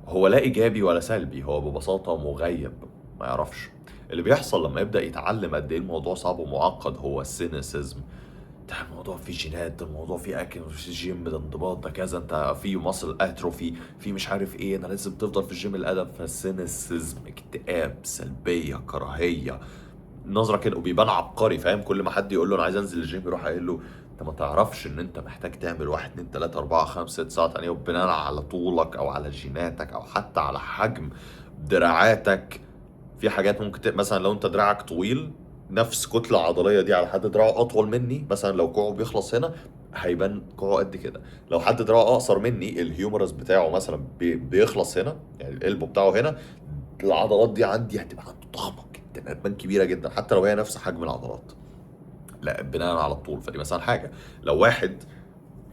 هو لا ايجابي ولا سلبي، هو ببساطه مغيب ما يعرفش. اللي بيحصل لما يبدا يتعلم قد ايه الموضوع صعب ومعقد هو السينيسيزم. ده الموضوع فيه جينات، ده الموضوع فيه اكل، في جيم، ده انضباط، ده كذا، انت في مصل اتروفي، في مش عارف ايه، انا لازم تفضل في الجيم الادب. فالسينيسيزم اكتئاب، سلبيه، كراهيه، نظره كده، وبيبان عبقري. فاهم؟ كل ما حد يقول له انا عايز انزل الجيم يروح قايل له انت ما تعرفش ان انت محتاج تعمل 1 2 3 4 5 6 ساعات تانية، وبناء على طولك او على جيناتك او حتى على حجم دراعاتك. في حاجات ممكن مثلا لو انت دراعك طويل، نفس كتلة عضلية دي على حد دراعه أطول مني، مثلا لو كوعه بيخلص هنا هيبان كوعه قد كده. لو حد دراعه أقصر مني الهيومرس بتاعه مثلا بيخلص هنا، يعني القلب بتاعه هنا، العضلات دي عندي هتبقى ضخمة جدا، هتبان كبيرة جدا حتى لو هي نفس حجم العضلات، لا بناء على الطول. فدي مثلا حاجة. لو واحد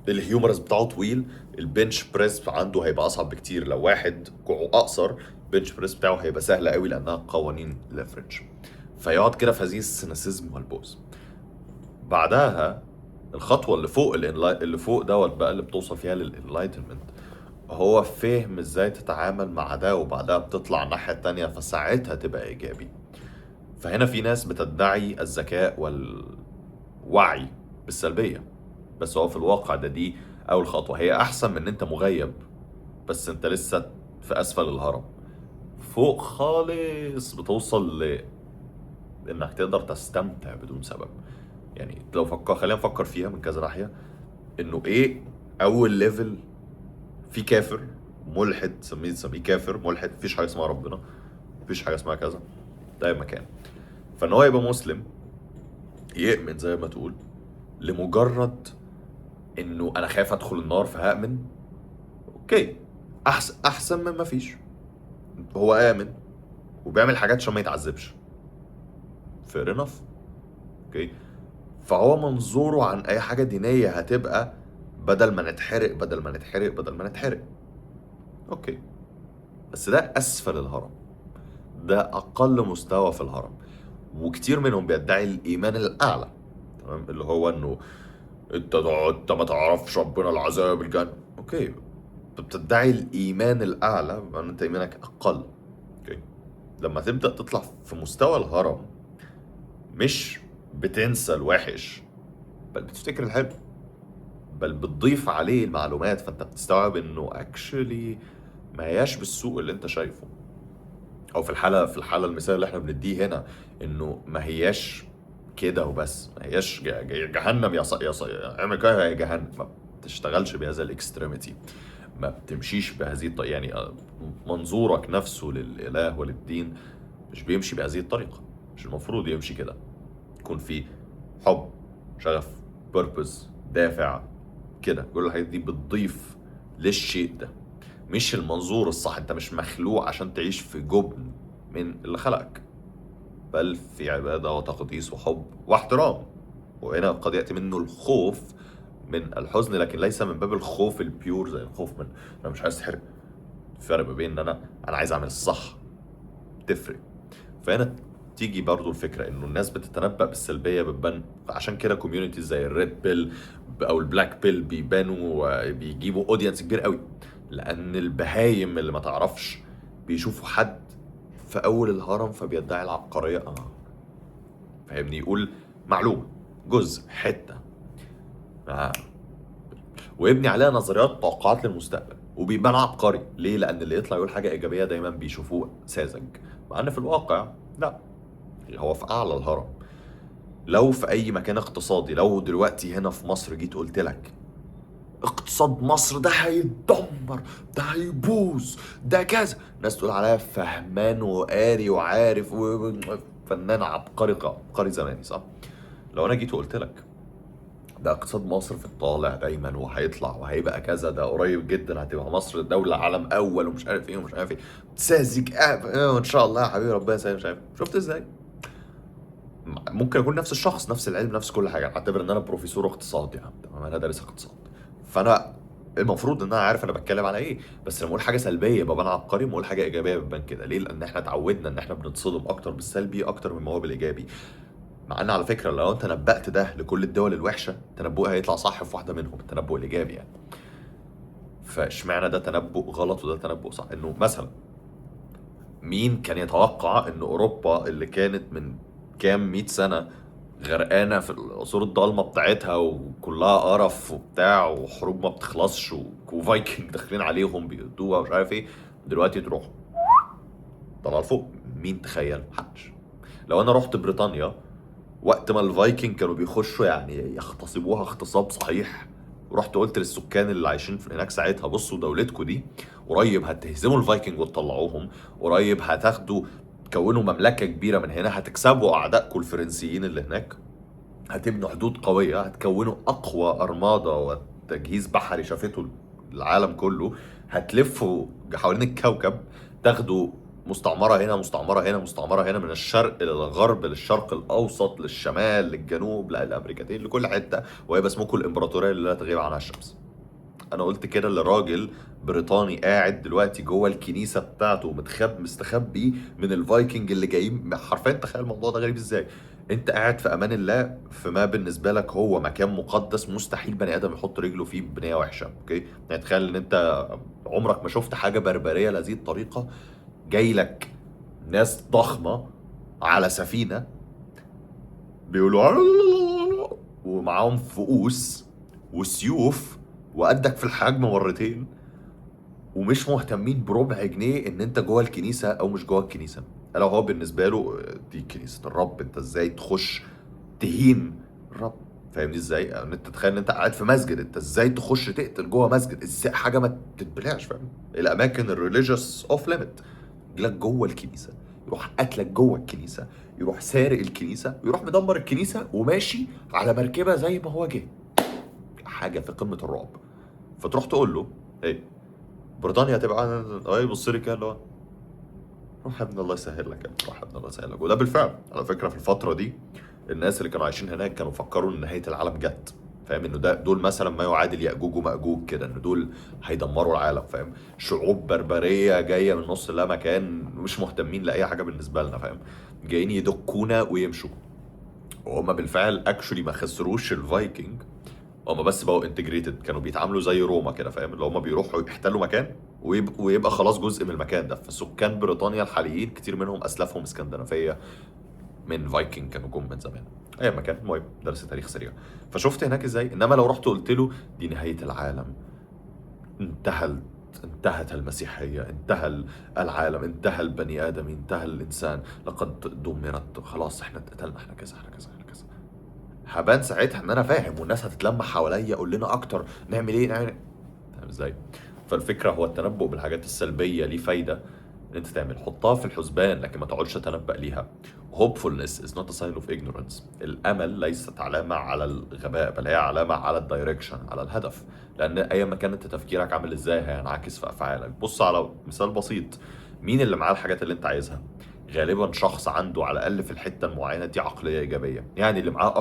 الهيومرس بتاعه طويل، البنش بريس عنده هيبقى اصعب بكتير. لو واحد كوعه اقصر، البنش بريس بتاعه هيبقى سهل قوي لانها قوانين ليفرج. فيقعد كده في هذه السينيسيزم والبوز. بعدها الخطوه اللي فوق اللي فوق دوت بقى اللي بتوصل فيها للانلايتمنت، هو فهم ازاي تتعامل مع ده، وبعدها بتطلع الناحيه التانيه فساعتها تبقى ايجابي. فهنا في ناس بتدعي الذكاء والوعي بالسلبيه، بس هو في الواقع دي اول خطوه. هي احسن من ان انت مغيب بس انت لسه في اسفل الهرم. فوق خالص بتوصل انك تقدر تستمتع بدون سبب. يعني لو خلينا نفكر فيها من كذا ناحيه، انه ايه اول ليفل؟ في كافر ملحد، سميه كافر ملحد، مفيش حاجه اسمها ربنا، مفيش حاجه اسمها كذا، ده مكان. فان هو يبقى مسلم يؤمن زي ما تقول لمجرد انه انا خايف ادخل النار فهأمن، اوكي، احسن من ما فيش. هو آمن وبيعمل حاجات عشان ما يتعذبش، fair enough، اوكي. فهو منظوره عن اي حاجه دينيه هتبقى بدل ما نتحرق بدل ما نتحرق بدل ما نتحرق، اوكي. بس ده اسفل الهرم، ده اقل مستوى في الهرم. وكتير منهم بيدعي الايمان الاعلى، تمام، اللي هو انه انت ما تعرفش ربنا، العذاب، الجنه، اوكي. انت بتدعي الايمان الاعلى بمعنى انت ايمانك اقل، اوكي. لما تبدا تطلع في مستوى الهرم مش بتنسى الوحش بل بتفتكر الحلو، بل بتضيف عليه المعلومات، فانت بتستوعب انه اكشلي ما هياش بالسوء اللي انت شايفه. او في الحاله المثال اللي احنا بنديه هنا، انه ما هياش كده وبس، ما هياش جهنم اعمل كده هي جهنم، ما بتشتغلش بهذا الاكستريميتي، ما بتمشيش بهذه الطريقه. يعني منظورك نفسه للاله وللدين مش بيمشي بهذه الطريقه، مش المفروض يمشي كده. يكون في حب، شغف، بيربز، دافع، كده. كل الحاجات دي بتضيف للشيء ده، مش المنظور الصح. انت مش مخلوق عشان تعيش في جبن من اللي خلقك، بل في عبادة وتقديس وحب واحترام. وهنا قد يأتي منه الخوف من الحزن، لكن ليس من باب الخوف البيور زي الخوف من انا مش عايز احرق. الفرق ما بين ان انا عايز اعمل الصح تفرق. فهنا تيجي برضو الفكره انه الناس بتتنبأ بالسلبيه بتبان. عشان كده كوميونيتيز زي الريد بيل او البلاك بيل بيبانوا بيجيبوا اودينس كبير قوي، لان البهايم اللي ما تعرفش بيشوفوا حد في اول الهرم فبيدعي العبقريه، فاهمني، يقول معلومه، جزء، حته، آه. ويبني عليها نظريات توقعات للمستقبل، وبيبان عبقري. ليه؟ لان اللي يطلع يقول حاجه ايجابيه دايما بيشوفوه ساذج، مع ان في الواقع لا، هو في اعلى الهرم. لو في اي مكان اقتصادي، لو دلوقتي هنا في مصر جيت قلت لك اقتصاد مصر ده هيتدمر، ده هيبوظ، ده كذا، الناس تقول عليا فهمان وقاري وعارف وفنان عبقري، عبقري زماني، صح؟ لو انا جيت وقلت لك ده اقتصاد مصر في الطالع دايما وهيطلع وهيبقى كذا، ده قريب جدا هتبقى مصر دولة عالم اول ومش عارف ايه ومش عارف ايه، ساذج وان شاء الله يا حبيبي ربنا يسهل مش عارف، شفت ازاي؟ ممكن اكون نفس الشخص، نفس العلم، نفس كل حاجه، اعتبر ان انا بروفيسور اقتصاد يعني، تمام، انا دارس اقتصاد، فانا المفروض ان انا عارف انا بتكلم على ايه. بس لما اقول حاجه سلبيه ببقى انا عبقري، لما اقول حاجه ايجابيه ببان كده. ليه؟ لان احنا اتعودنا ان احنا بنتصدم اكتر بالسلبي اكتر من ما هو بالايجابي. مع ان على فكره لو انت نبأت ده لكل الدول الوحشه، تنبؤها هيطلع صح في واحده منهم، التنبؤ الايجابي يعني. فاشمعنى ده تنبؤ غلط وده تنبؤ صح؟ انه مثلا مين كان يتوقع ان اوروبا اللي كانت من كام 100 سنه غرقانه في العصور الضلمه بتاعتها وكلها قرف وبتاع وحروب ما بتخلصش وفايكنج داخلين عليهم بيقضوها ومش عارف ايه، دلوقتي تروح طلع لفوق؟ مين تخيل؟ محدش. لو انا رحت بريطانيا وقت ما الفايكنج كانوا بيخشوا يعني يغتصبوها اغتصاب صحيح، ورحت قلت للسكان اللي عايشين هناك ساعتها بصوا دولتكم دي قريب هتهزموا الفايكنج وتطلعوهم، قريب هتاخدوا تكونوا مملكة كبيرة من هنا، هتكسبوا أعدائكم الفرنسيين اللي هناك، هتبنوا حدود قوية، هتكونوا أقوى أرمادة وتجهيز بحري شافته العالم كله، هتلفوا حوالين الكوكب، تاخدوا مستعمرة هنا مستعمرة هنا مستعمرة هنا، من الشرق للغرب للشرق الأوسط للشمال للجنوب للأمريكتين لكل حتة، وهيبقى اسمكم الإمبراطورية اللي لا تغيب عنها الشمس. أنا قلت كده لراجل بريطاني قاعد دلوقتي جوه الكنيسة بتاعته مستخبي من الفايكنج اللي جايين حرفيا. تخيل الموضوع ده غريب ازاي؟ انت قاعد في امان الله في ما بالنسبه لك هو مكان مقدس مستحيل بني ادم يحط رجله فيه بنيه وحشه، اوكي؟ يعني تخيل ان انت عمرك ما شفت حاجه بربريه لهذه الطريقه، جاي لك ناس ضخمه على سفينه بيقولوا ومعاهم فؤوس وسيوف وقدك في الحجم مرتين، ومش مهتمين بربع جنيه ان انت جوه الكنيسه او مش جوه الكنيسه. لو هو بالنسبه له دي كنيسه الرب، انت ازاي تخش تهين الرب؟ فاهمني ازاي؟ ان انت تتخيل ان انت قاعد في مسجد، انت ازاي تخش تقتل جوه مسجد؟ ازاي حاجه ما تتبلعش؟ فاهم؟ الاماكن الريليجيوس اوف ليميت، يجيلك جوه الكنيسه، يروح قاتلك جوه الكنيسه، يروح سارق الكنيسه، يروح مدمر الكنيسه وماشي على مركبه زي ما هو جه. حاجه في قمه الرعب. فتروح تقول له ايه؟ بريطانيا هتبقى يبص لي كده اللي هو روح يا ابني الله يسهل لك، يا ابني روح يا ابني الله يسهل لك. وده بالفعل على فكره في الفتره دي الناس اللي كانوا عايشين هناك كانوا فكروا ان نهايه العالم جت، فاهم؟ انه دول مثلا ما يعادل ياجوج وماجوج كده، ان دول هيدمروا العالم، فاهم؟ شعوب بربريه جايه من نص لا مكان، مش مهتمين لاي حاجه بالنسبه لنا، فاهم؟ جايين يدكونا ويمشوا. وهم بالفعل اكشولي ما خسروش الفايكنج، هما بس بقوا انتجريتد، كانوا بيتعاملوا زي روما كده، فاهم؟ اللي هما بيروحوا يحتلوا مكان ويبقى خلاص جزء من المكان ده. فسكان بريطانيا الحاليين كتير منهم اسلافهم اسكندنافيه من فايكنج كانوا جم من زمان. اي مكان، المهم درس تاريخ سريع. فشفت هناك ازاي. انما لو رحت قلت له دي نهايه العالم، انتهى انتهت المسيحيه، انتهى العالم، انتهى البني ادم، انتهى الانسان، لقد دمرت، خلاص احنا اتقتلنا، احنا كذا احنا كذا احنا كذا، هبان ساعتها ان انا فاهم والناس هتتلم حواليا قول لنا اكتر نعمل ايه نعمل إيه. فاهم ازاي؟ فالفكره هو التنبؤ بالحاجات السلبيه ليه فايده ان انت تعمل، حطها في الحسبان لكن ما تقعدش تتنبأ ليها. hopefulness is not a sign of ignorance. الامل ليست علامه على الغباء، بل هي علامه على الدايركشن، على الهدف. لان اي ما كان انت تفكيرك عامل ازاي هينعكس في افعالك. بص على مثال بسيط، مين اللي معاه الحاجات اللي انت عايزها؟ غالبا شخص عنده على الاقل في الحته المعينه دي عقليه ايجابيه. يعني اللي معاه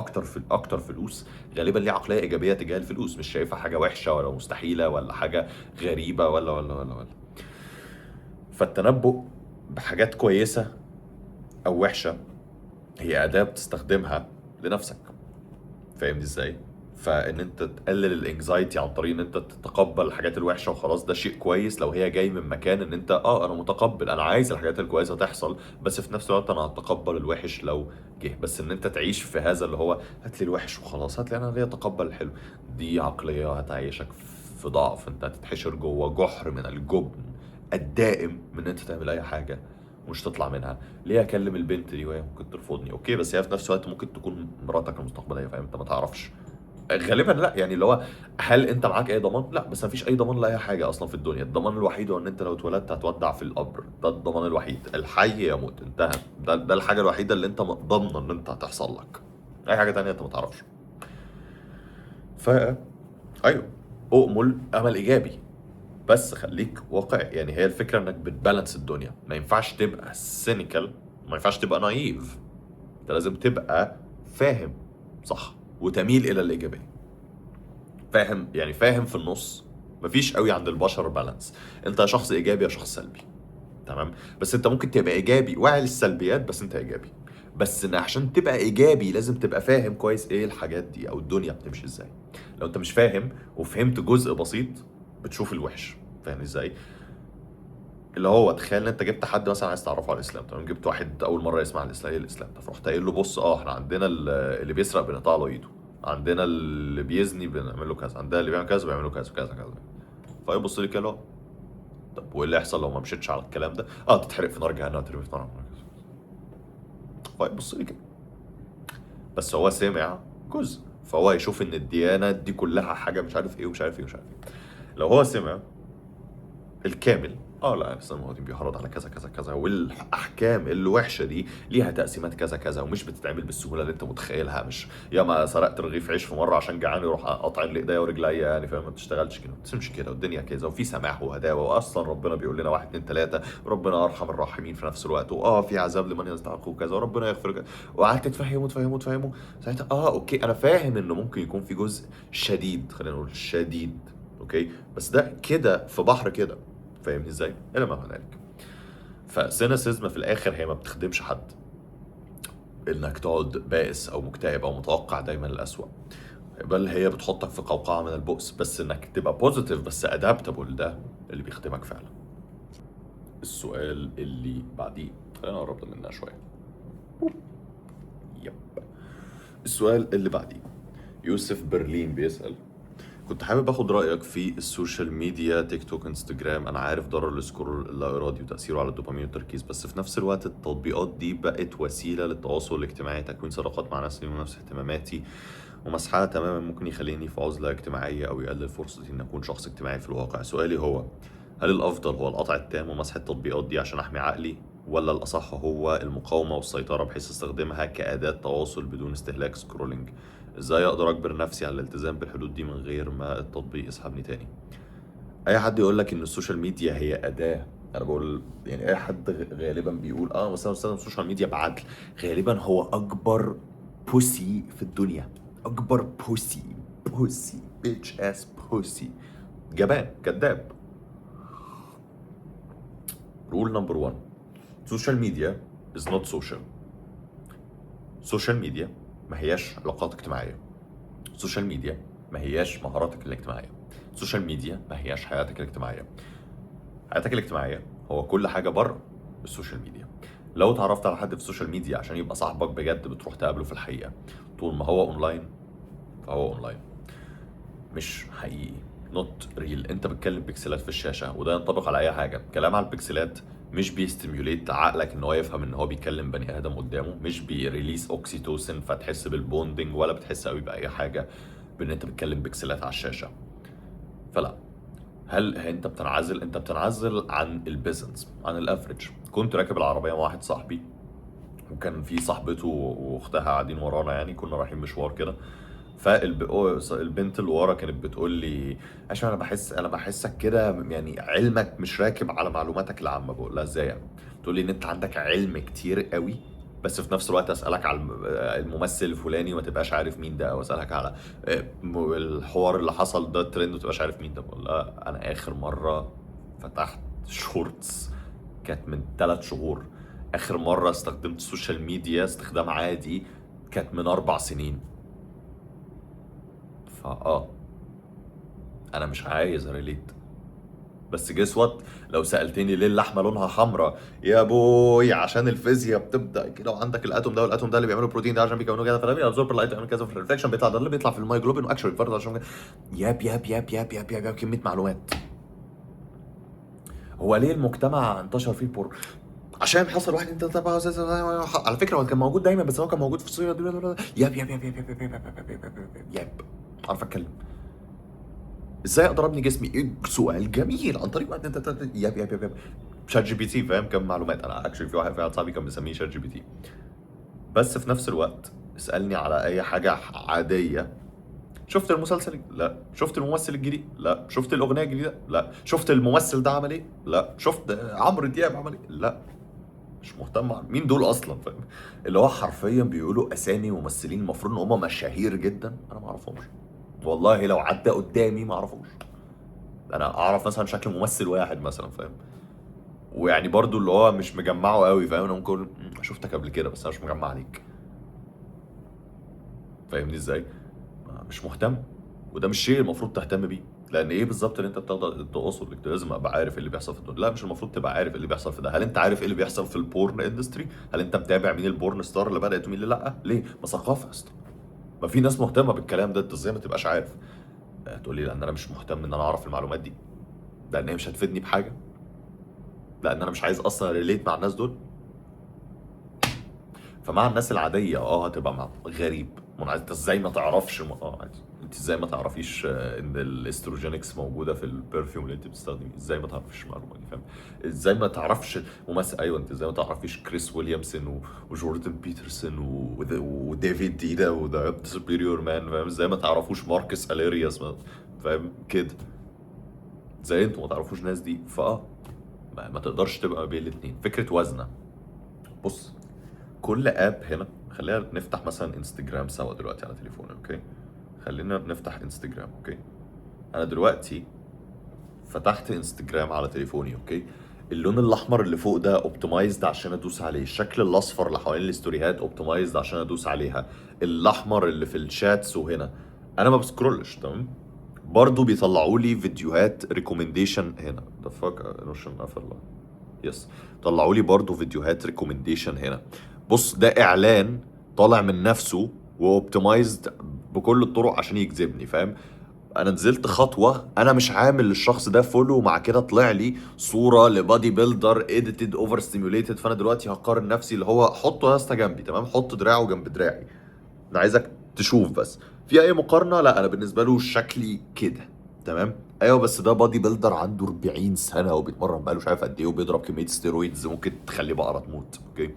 اكتر فلوس غالبا ليه عقليه ايجابيه تجاه الفلوس، مش شايفها حاجه وحشه ولا مستحيله ولا حاجه غريبه ولا. فالتنبؤ بحاجات كويسه او وحشه هي اداه بتستخدمها لنفسك. فاهمني ازاي؟ فان انت تقلل الانكزايتي عن طريق ان انت تتقبل الحاجات الوحشه وخلاص، ده شيء كويس لو هي جاي من مكان ان انت انا متقبل، انا عايز الحاجات الكويسه تحصل، بس في نفس الوقت انا هتقبل الوحش لو جه. بس ان انت تعيش في هذا اللي هو هات لي الوحش وخلاص، هات لي انا ليه اتقبل الحلو، دي عقليه هتعيشك في ضعف. انت هتتحشر جوه جحر من الجبن الدائم من ان انت تعمل اي حاجه ومش تطلع منها. ليه اكلم البنت دي وهي ممكن ترفضني؟ اوكي، بس هي في نفس الوقت ممكن تكون مراتك المستقبليه، فاهم؟ انت ما تعرفش. غالبا لا، يعني اللي هو هل انت معاك اي ضمان؟ لا، بس مفيش اي ضمان لاي حاجه اصلا في الدنيا. الضمان الوحيد هو ان انت لو اتولدت هتودع في القبر، ده الضمان الوحيد. الحي يموت، انتهى. ده الحاجه الوحيده اللي انت ضامنه ان انت هتحصل لك. اي حاجه تانية انت ما تعرفش. ايوه، اؤمل امل ايجابي، بس خليك واقعي. يعني هي الفكره انك بتبالانس الدنيا، ما ينفعش تبقى سينيكال، ما ينفعش تبقى نايف، انت لازم تبقى فاهم صح وتميل الى الايجابيه. فاهم يعني، فاهم في النص. مفيش قوي عند البشر بالانس، انت يا شخص ايجابي يا شخص سلبي، تمام؟ بس انت ممكن تبقى ايجابي واعي للسلبيات بس انت ايجابي. بس ان عشان تبقى ايجابي لازم تبقى فاهم كويس ايه الحاجات دي او الدنيا بتمشي ازاي. لو انت مش فاهم وفهمت جزء بسيط بتشوف الوحش. فاهم ازاي؟ اللي هو تخيل ان انت جبت حد مثلا عايز تعرفه على الاسلام، تمام؟ جبت واحد اول مره يسمع عن الاسلام، ايه الاسلام ده؟ فرحت قايل له بص، احنا عندنا اللي بيسرق بنقطع له ايده، عندنا اللي بيزني بنعمل له كذا، عندنا اللي بيعمل كذا بيعمل له كذا كذا كذا. فيبص لي كده، طب وايه اللي يحصل لو ما مشيتش على الكلام ده؟ تتحرق في نار جهنم، تترمي في نار. فيبص لي كده، بس هو سمع جزء، فهو يشوف ان الديانه دي كلها حاجه مش عارف ايه ومش عارف ايه ومش عارف ايه. لو هو سمع الكامل، لا الاسلام الموجودين بيحرض على كذا كذا كذا، والاحكام اللي وحشه دي ليها تقسيمات كذا كذا، ومش بتتعمل بالسهوله اللي انت متخيلها. مش يا ما سرقت رغيف عيش في مره عشان جعان يروح قاطعين لي ايديا ورجليا، يعني فاهم؟ ما بتشتغلش كده، ما بتسمش كده، والدنيا كذا، وفي سماح وهداوه، واصلا ربنا بيقول لنا واحد اتنين تلاته، ربنا ارحم الراحمين في نفس الوقت، في عذاب لمن يستحق وكذا، وربنا يغفر كذا. وقعدت تفهمه ساعتها اوكي، انا فاهم انه ممكن يكون في جزء شديد، خلينا نقول شديد، اوكي، بس ده كده في بحر كده، فاهمني ازاي؟ الى ما هنالك. فسيناسيزم في الاخر هي ما بتخدمش حد، انك تقعد بائس او مكتئب او متوقع دايما الاسوأ، بل هي بتحطك في قوقعه من البؤس. بس انك تبقى بوزيتيف بس ادابتابل، ده اللي بيخدمك فعلا. السؤال اللي بعديه، خلينا نقرب منها شويه. يب. السؤال اللي بعديه، يوسف برلين بيسأل: كنت حابب اخد رايك في السوشيال ميديا، تيك توك، انستجرام. انا عارف ضرر السكرول اللا ارادي وتاثيره على الدوبامين والتركيز، بس في نفس الوقت التطبيقات دي بقت وسيله للتواصل الاجتماعي، تكوين صداقات مع ناس ليهم نفس اهتماماتي، ومسحها تماما ممكن يخليني في عزله اجتماعيه او يقلل فرصتي ان اكون شخص اجتماعي في الواقع. سؤالي هو: هل الافضل هو القطع التام ومسح التطبيقات دي عشان احمي عقلي، ولا الاصح هو المقاومه والسيطره بحيث استخدمها كاداه تواصل بدون استهلاك سكرولينج؟ ازاي اقدر اجبر نفسي على الالتزام بالحدود دي من غير ما التطبيق يسحبني تاني؟ اي حد يقول لك ان السوشيال ميديا هي اداه، انا بقول يعني اي حد غالبا بيقول مثلا بستخدم السوشيال ميديا بعدل، غالبا هو اكبر بوسي في الدنيا. اكبر بوسي بيتش اس بوسي، جبان كذاب. رول نمبر 1: سوشيال ميديا از نوت سوشيال. سوشيال ميديا ما هياش علاقات اجتماعيه، السوشيال ميديا ما هياش مهاراتك الاجتماعيه، السوشيال ميديا ما هياش حياتك الاجتماعيه. حياتك الاجتماعيه هو كل حاجه بره السوشيال ميديا. لو اتعرفت على حد في السوشيال ميديا عشان يبقى صاحبك بجد بتروح تقابله في الحقيقه. طول ما هو اونلاين فهو اونلاين، مش حقيقي، نوت ريل. انت بتكلم بيكسلات في الشاشه، وده ينطبق على اي حاجه. كلام على البيكسلات مش بيستيميوليت عقلك ان هو يفهم ان هو بيكلم بني ادم قدامه، مش بيريليس اوكسيتوسين فتحس بالبوندنج، ولا بتحس قوي باي حاجه بان انت بتكلم بيكسلات على الشاشه. فلا. هل انت بتنعزل؟ انت بتنعزل عن البيزنس، عن الافريج. كنت راكب العربيه مع واحد صاحبي، وكان في صاحبته واختها قاعدين ورانا، يعني كنا رايحين مشوار كده. فالبنت اللي ورا كانت بتقول لي: عشان انا بحسك كده، يعني علمك مش راكب على معلوماتك العامه. بقول لها: ازاي يعني؟ تقول لي ان انت عندك علم كتير قوي، بس في نفس الوقت اسالك على الممثل الفلاني وما تبقاش عارف مين ده، او اسالك على الحوار اللي حصل ده ترند وما تبقاش عارف مين ده. بقول لها: انا اخر مره فتحت شورتس كانت من 3 شهور، اخر مره استخدمت السوشيال ميديا استخدام عادي كانت من 4 سنين. انا مش عايز اريليت. بس جيس وات، لو سالتني ليه اللحمه لونها حمراء يا بوي، عشان الفيزياء بتبدا كده، وعندك الاتوم ده والاتوم ده اللي بيعملوا بروتين ده عشان بيكونوا كده، فلما يابزورب اللايت يعمل كذا، في الريفلكشن بيطلع ده اللي بيطلع في المايجلوبين، واكشن برضه عشان كده. ياب كميه معلومات. هو ليه المجتمع انتشر فيه البور؟ عشان حصل واحد انت طبعا على فكره هو كان موجود دايما، بس هو كان موجود في الصين. ياب عارف اتكلم. ازاي اقدر ابني جسمي؟ ايه سؤال جميل. عن طريق وقت انت ياب شات جي بي تي، فاهم كم معلومات. انا اكشلي في واحد صاحبي كان مسميه شات جي بي تي. بس في نفس الوقت اسالني على اي حاجه عاديه. شفت المسلسل؟ لا. شفت الممثل الجديد؟ لا. شفت الاغنيه الجديده؟ لا. شفت الممثل ده عمل ايه؟ لا. شفت عمرو دياب عمل ايه؟ لا. مش مهتم مين دول اصلا، فاهم؟ اللي هو حرفيا بيقولوا اسامي ممثلين المفروض ان هم مشاهير جدا، انا ما اعرفهمش. والله لو عدى قدامي ما اعرفوش. انا اعرف مثلا شكل ممثل واحد مثلا، فاهم؟ ويعني برضو اللي هو مش مجمعه قوي، فاهم؟ انا ممكن أقول شفتك قبل كده بس انا مش مجمع عليك. فاهمني ازاي؟ مش مهتم. وده مش شيء المفروض تهتم بيه. لان ايه بالظبط اللي انت بتقدر تقصد؟ انت لازم ابقى عارف ايه اللي بيحصل في الدنيا. لا، مش المفروض تبقى عارف ايه اللي بيحصل في ده. هل انت عارف ايه اللي بيحصل في البورن اندستري؟ هل انت متابع مين البورن ستار اللي بدات ومين اللي لا؟ ليه؟ ما ثقافه يا اسطى. ما في ناس مهتمه بالكلام ده، انت ازاي ما تبقاش عارف؟ تقول لي لان انا مش مهتم ان انا اعرف المعلومات دي، لان هي مش هتفيدني بحاجه، لان انا مش عايز اصلا ريليت مع الناس دول. فمع الناس العاديه هتبقى مع غريب منعزل. انت ازاي ما تعرفش عادي. انت ازاي ما تعرفيش ان الاستروجينكس موجوده في البرفيوم اللي انت بتستخدميه؟ ازاي ما تعرفيش المعلومه دي، فاهم؟ ازاي ما تعرفش ممثل؟ ايوه، انت ازاي ما تعرفيش كريس ويليامسون وجوردن بيترسون وديفيد ديدا وذا سوبيريور مان، فاهم؟ ازاي ما تعرفوش ماركس اليرياس، فاهم كده؟ زي انتوا ما تعرفوش ناس دي. ما تقدرش تبقى ما بين الاثنين. فكره وزنه. بص، كل اب هنا، خلينا نفتح مثلا انستجرام سوا دلوقتي على تليفوني، اوكي؟ خلينا نفتح انستجرام، اوكي؟ انا دلوقتي فتحت انستجرام على تليفوني، اوكي؟ اللون الاحمر اللي فوق ده اوبتمايزد عشان ادوس عليه. الشكل الاصفر اللي حوالين الستوريهات اوبتمايزد عشان ادوس عليها. الاحمر اللي في الشاتس وهنا، انا ما بسكرولش، تمام؟ برضو بيطلعوا لي فيديوهات ريكومنديشن هنا. ذا فاك نوشن قفل. يس. طلعوا لي برضو فيديوهات ريكومنديشن هنا. بص، ده اعلان طالع من نفسه واوبتمايزد بكل الطرق عشان يجذبني، فاهم؟ انا نزلت خطوه، انا مش عامل للشخص ده فولو، مع كده طلع لي صوره لبادي بيلدر اديتد اوفر ستيميوليتد. فانا دلوقتي هقارن نفسي، اللي هو حطه يا اسطى جنبي، تمام؟ حط دراعه جنب دراعي. انا عايزك تشوف بس في اي مقارنه. لا، انا بالنسبه له شكلي كده، تمام؟ ايوه، بس ده بادي بيلدر عنده 40 سنه وبيتمرن بقاله مش عارف قد ايه، وبيضرب كميه ستيرويدز ممكن تخليه بقره تموت، اوكي؟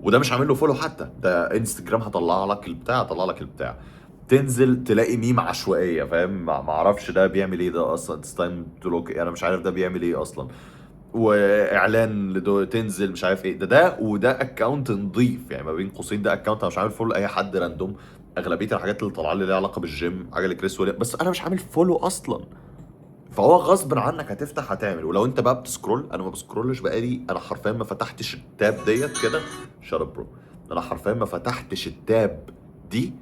وده مش عامل له فولو حتى. ده انستجرام هطلع لك البتاع. تنزل تلاقي ميم عشوائيه، فاهم؟ ما اعرفش ده بيعمل ايه ده اصلا. اتس تايم تو لوك، انا مش عارف ده بيعمل ايه اصلا. واعلان تنزل مش عارف ايه وده اكونت نضيف، يعني ما بين قوسين ده اكونت انا مش عامل فولو اي حد راندوم. اغلبيه الحاجات اللي طالعه لي ليها علاقه بالجيم، حاجه لكريس ويليام، بس انا مش عامل فولو اصلا. فهو غصب عنك هتفتح هتعمل. ولو انت بقى بتسكرول، انا ما بسكرولش بقالي، انا حرفيا ما فتحتش التاب ديت كده. شارب برو. انا حرفيا ما فتحتش التاب دي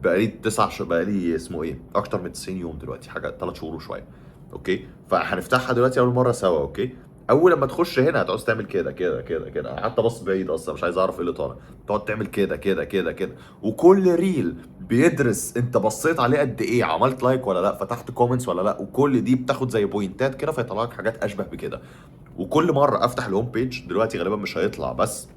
بقالي 9 شهور، بقالي اسمه ايه، اكتر من 90 يوم دلوقتي، حاجه 3 شهور وشويه، اوكي؟ فهنفتحها دلوقتي اول مره سوا، اوكي؟ اول لما تخش هنا هتعوز تعمل كده كده كده كده. حتى بص بعيد اصلا مش عايز اعرف ايه اللي طالع. تقعد تعمل كده كده كده كده. وكل ريل بيدرس انت بصيت عليه قد ايه، عملت لايك ولا لا، فتحت كومنتس ولا لا، وكل دي بتاخد زي بوينتات كده فيطلع لك حاجات اشبه بكده. وكل مره افتح الهوم بيج دلوقتي غالبا مش هيطلع، بس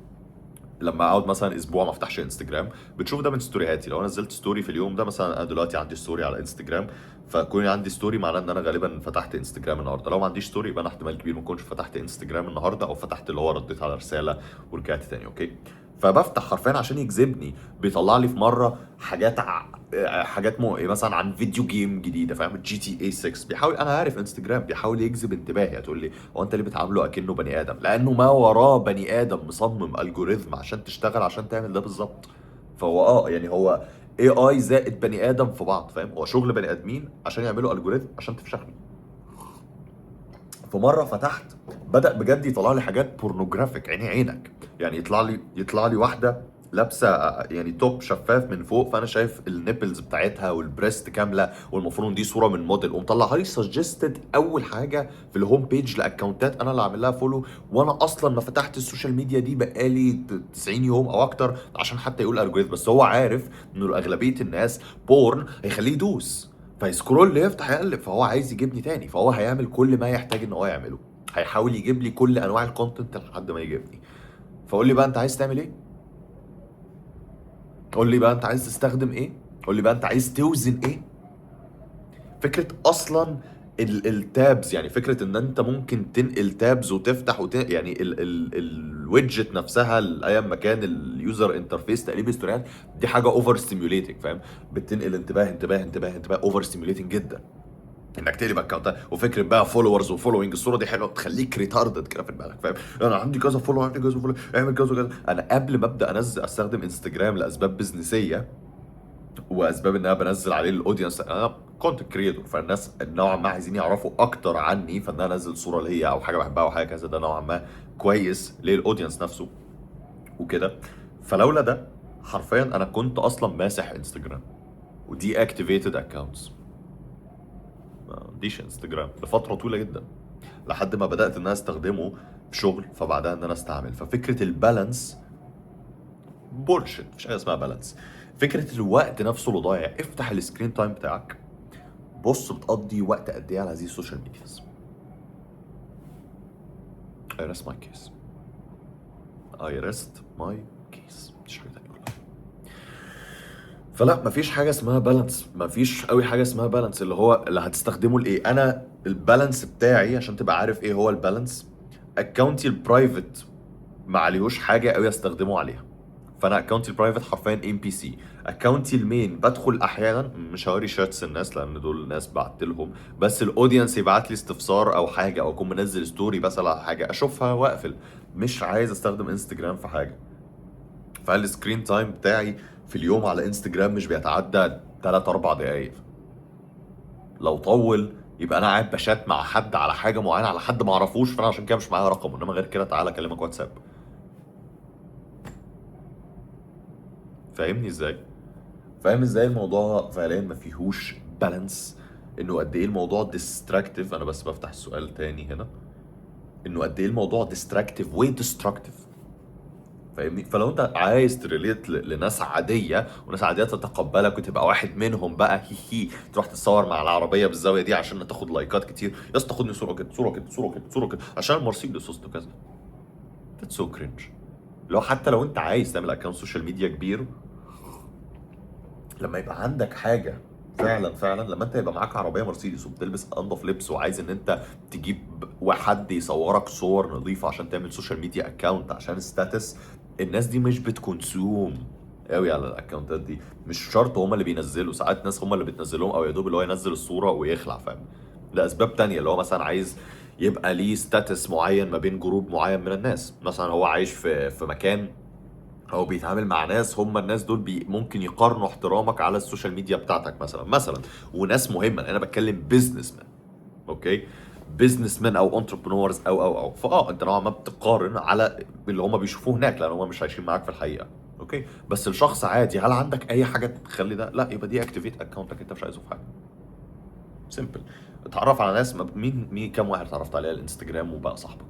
لما اقعد مثلا اسبوع ما افتحش انستجرام بتشوف ده من ستوريهاتي. لو انا نزلت ستوري في اليوم ده، مثلا انا دلوقتي عندي ستوري على انستجرام، فكون عندي ستوري معناه ان انا غالبا فتحت انستجرام النهارده. لو ما عنديش ستوري يبقى انا احتمال كبير ما اكونش فتحت انستجرام النهارده، او فتحت اللي هو رديت على رساله ورجعت تاني، اوكي؟ فبفتح حرفيا عشان يجذبني. بيطلع لي في مره حاجات مثلا عن فيديو جيم جديده، فاهم؟ جي تي اي 6. بيحاول، انا عارف انستجرام بيحاول يجذب انتباهي. هتقول لي هو انت ليه بتعامله اكنه بني ادم؟ لانه ما وراه بني ادم مصمم الجوريزم عشان تشتغل عشان تعمل ده بالظبط. فهو يعني هو اي اي زائد بني ادم في بعض، فاهم؟ هو شغل بني ادمين عشان يعملوا الجوريزم عشان تفشخني. في مره فتحت، بدأ بجد يطلع لي حاجات بورنوجرافيك، عيني عينك. يعني يطلع لي واحده لابسه يعني توب شفاف من فوق، فانا شايف النيبلز بتاعتها والبريست كامله، والمفروض دي صوره من موديل، ومطلعها لي سجستد اول حاجه في الهوم بيج لاكونتات انا اللي عامل لها فولو. وانا اصلا ما فتحت السوشيال ميديا دي بقالي 90 يوم او اكتر عشان حتى يقول الجوريثم. بس هو عارف انه اغلبيه الناس بورن هيخليه يدوس، فيسكرول يفتح يقلب، فهو عايز يجيبني تاني، فهو هيعمل كل ما يحتاج ان هو يعمله. هيحاول يجيب لي كل انواع الكونتنت لحد ما يجيبني. فقول لي بقى انت عايز تعمل ايه؟ قول لي بقى انت عايز تستخدم ايه؟ قول لي بقى انت عايز توزن ايه؟ فكره اصلا التابز، يعني فكره ان انت ممكن تنقل تابز وتفتح يعني الويدجت نفسها ايا ما كان اليوزر انترفيس تقليب ستوريات، دي حاجه اوفر ستيميوليتنج، فاهم؟ بتنقل انتباه انتباه انتباه انتباه، اوفر ستيميوليتنج جدا انك تقلب اكونت. وفكره بقى فولورز وفولوينج، الصوره دي حلوه تخليك ريتاردد كده في دماغك، فاهم؟ انا عندي كذا فولو، عندي كذا فولو، اعمل كذا وكذا. انا قبل ما ابدا انزل استخدم انستجرام لاسباب بزنسيه واسباب ان انا بنزل عليه الاودينس، انا كونتنت كريتور، فالناس نوعا ما عايزين يعرفوا اكتر عني، فان انا انزل صوره ليا او حاجه بحبها او حاجه كذا، ده نوعا ما كويس للاودينس نفسه وكده. فلولا ده حرفيا انا كنت اصلا ماسح انستجرام ودي اكتيفيتد اكونتس، ما عنديش انستجرام لفتره طويله جدا لحد ما بدات ان انا استخدمه في شغل، فبعدها ان انا استعمل. ففكره البالانس بولشيت، مفيش حاجه اسمها بالانس. فكره الوقت نفسه اللي ضايع، افتح السكرين تايم بتاعك، بص بتقضي وقت قد ايه على هذه السوشيال ميدياز. I rest my case. I rest my case. مش حاجه تانية والله. فلا مفيش حاجه اسمها بالانس، مفيش قوي حاجه اسمها بالانس اللي هو اللي هتستخدمه لايه. انا البالانس بتاعي عشان تبقى عارف ايه هو البالانس، اكونتي البرايفت ما عليهوش حاجه قوي استخدمه عليها، فانا اكونتي البرايفت حرفيا ام بي سي. اكونتي المين بدخل احيانا، مش هوري شاتس الناس لان دول ناس بعت لهم، بس الاودينس يبعت لي استفسار او حاجه، او اكون منزل ستوري بس على حاجه اشوفها واقفل، مش عايز استخدم انستجرام في حاجه. فالسكرين تايم بتاعي في اليوم على انستجرام مش بيتعدى 3 4 دقايق. لو طول يبقى انا قاعد بشات مع حد على حاجه معينه، على حد ما اعرفوش، فانا عشان كده مش معايا رقمه، انما غير كده تعالى اكلمك واتساب. فاهمني ازاي؟ فاهم ازاي الموضوع فعليا ما فيهوش بالانس؟ انه قد ايه الموضوع ديستراكتيف. انا بس بفتح السؤال تاني هنا، انه قد ايه الموضوع ديستراكتيف وديستركتيف، فاهمني؟ فلو انت عايز تريليت لناس عاديه وناس عاديه تتقبلك وتبقى واحد منهم بقى، هي هي تروح تتصور مع العربيه بالزاويه دي عشان تاخد لايكات كتير، يا اسطى خدني صوره كده صوره كده صوره كده صوره كده عشان المرسيدس وسط كذا. ذاتس سو كرنج. لو حتى لو انت عايز تعمل اكونت سوشيال ميديا كبير، لما يبقى عندك حاجه فعلا فعلا، لما انت يبقى معاك عربيه مرسيدس وبتلبس انضف لبس وعايز ان انت تجيب حد يصورك صور نظيفه عشان تعمل سوشيال ميديا اكونت عشان ستاتس، الناس دي مش بتكونسوم قوي على الاكونتات دي. مش شرط هما اللي بينزلوا، ساعات ناس هما اللي بتنزلهم، او يا دوب اللي هو ينزل الصوره ويخلع، فاهم؟ لاسباب تانية، اللي هو مثلا عايز يبقى ليه ستاتس معين ما بين جروب معين من الناس، مثلا هو عايش في مكان او بيتعامل مع ناس، هم الناس دول ممكن يقارنوا احترامك على السوشيال ميديا بتاعتك مثلا وناس مهمه، انا بتكلم بيزنس مان، اوكي؟ بيزنس مان او انتربرنورز او انت نوعا ما بتقارن على اللي هم بيشوفوه هناك لان هم مش عايشين معاك في الحقيقه، اوكي؟ بس الشخص عادي، هل عندك اي حاجه تخلي ده؟ لا، يبقى دي اكتيفيت اكونتك، انت مش عايزه في حاجه. سيمبل. اتعرف على ناس، مين كام واحد اتعرفت عليه على الانستجرام وبقى صاحبك؟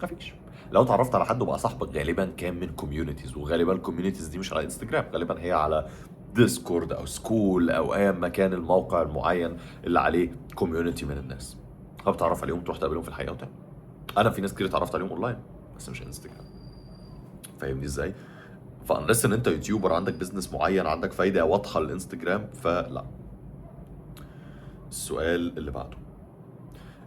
مفيش. لو اتعرفت على حد وبقى صاحبك غالبا كان من كوميونيتيز، وغالبا الكوميونيتيز دي مش على انستجرام، غالبا هي على ديسكورد او سكول او ايا ما كان الموقع المعين اللي عليه كوميونتي من الناس، فبتعرف عليهم تروح تقابلهم في الحقيقه وتعمل. انا في ناس كتير اتعرفت عليهم اونلاين بس مش انستجرام. فاهمني ازاي؟ فانلس ان انت يوتيوبر عندك بزنس معين عندك فايده واضحه للانستجرام، فلا. السؤال اللي بعده،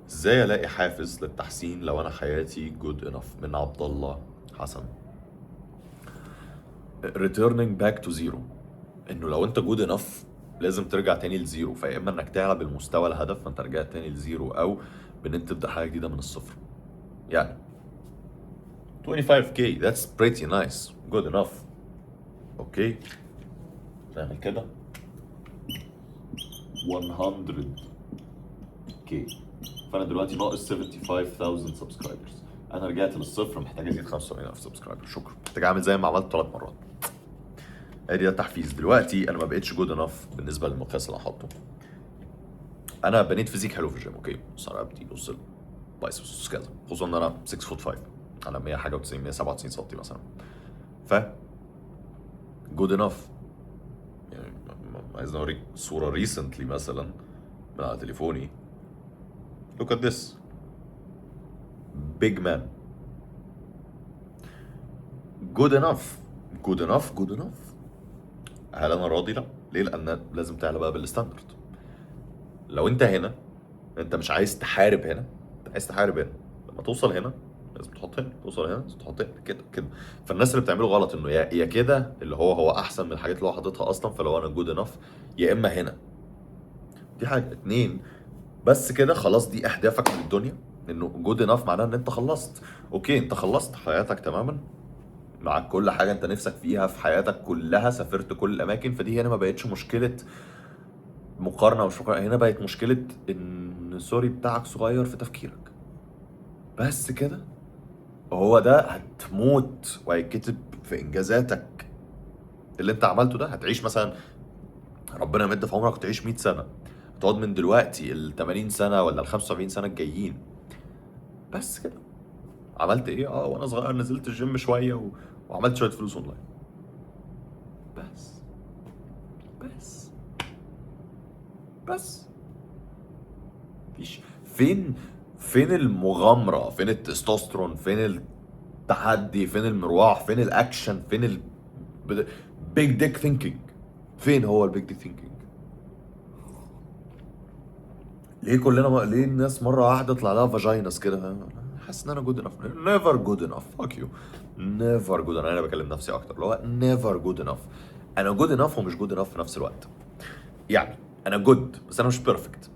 ازاي الاقي حافز للتحسين لو انا حياتي جود انف؟ من عبد الله حسن. returning back to zero، انه لو انت جود انف لازم ترجع تاني لزيرو، فيا اما انك تعلى بالمستوى الهدف فانت رجعت تاني لزيرو، او بان انت تبدا حاجه جديده من الصفر. يعني 25k that's pretty nice good enough، اوكي؟ نعمل كده 100k، فانا دلوقتي ناقص 75,000 سبسكرايبرز، انا رجعت للصفر، محتاج ازيد 75,000 سبسكرايبر، شكرا. محتاج اعمل زي ما عملت 3 مرات. ادي ده تحفيز. دلوقتي انا ما بقتش جود انف بالنسبه للمقياس اللي هحطه. انا بنيت فيزيك حلو في الجيم، اوكي، بس انا رقبتي نص بايسبس كذا، خصوصا ان انا 6 فوت 5، انا 100 حاجه و90 197 سم مثلا. ف جود انف يعني عايز اوريك صوره ريسنتلي مثلا من على تليفوني. look at this big man good enough good enough good enough. هل انا راضي؟ لا. ليه؟ لان لازم تعلى بقى بالستاندرد. لو انت هنا انت مش عايز تحارب هنا، انت عايز تحارب هنا. لما توصل هنا لازم تحط هنا، توصل هنا لازم تحط هنا، كده كده. فالناس اللي بتعمله غلط انه يا كده اللي هو احسن من الحاجات اللي هو حاططها اصلا، فلو انا جود انف، يا اما هنا. دي حاجه اتنين، بس كده خلاص دي اهدافك من الدنيا. انه جود انف معناه ان انت خلصت. اوكي، انت خلصت حياتك تماما، معاك كل حاجه انت نفسك فيها في حياتك كلها، سافرت كل الاماكن، فدي هنا ما بقتش مشكله مقارنه مش مقارنه، هنا بقت مشكله ان سوري بتاعك صغير في تفكيرك. بس كده. هو ده هتموت وهيتكتب في انجازاتك اللي انت عملته ده. هتعيش مثلا، ربنا يمد في عمرك وتعيش 100 سنه، تقعد من دلوقتي ال 80 سنه ولا ال 75 سنه الجايين. بس كده. عملت ايه؟ وانا صغير نزلت الجيم شويه وعملت شويه فلوس اونلاين. بس بس بس مفيش. فين المغامره؟ فين التستوستيرون؟ فين التحدي؟ فين المروح؟ فين الاكشن؟ فين بيج ديك ثينكينج؟ فين هو البيج ديك ثينكينج؟ ليه كلنا ليه الناس مره واحده طلع لها فاجينس كده؟ حاسس ان انا جود انف. نيفر جود انف. فاك يو. نيفر جود. انا بكلم نفسي اكتر، اللي هو نيفر جود انف. انا جود انف ومش جود انف في نفس الوقت. يعني انا جود بس انا مش بيرفكت.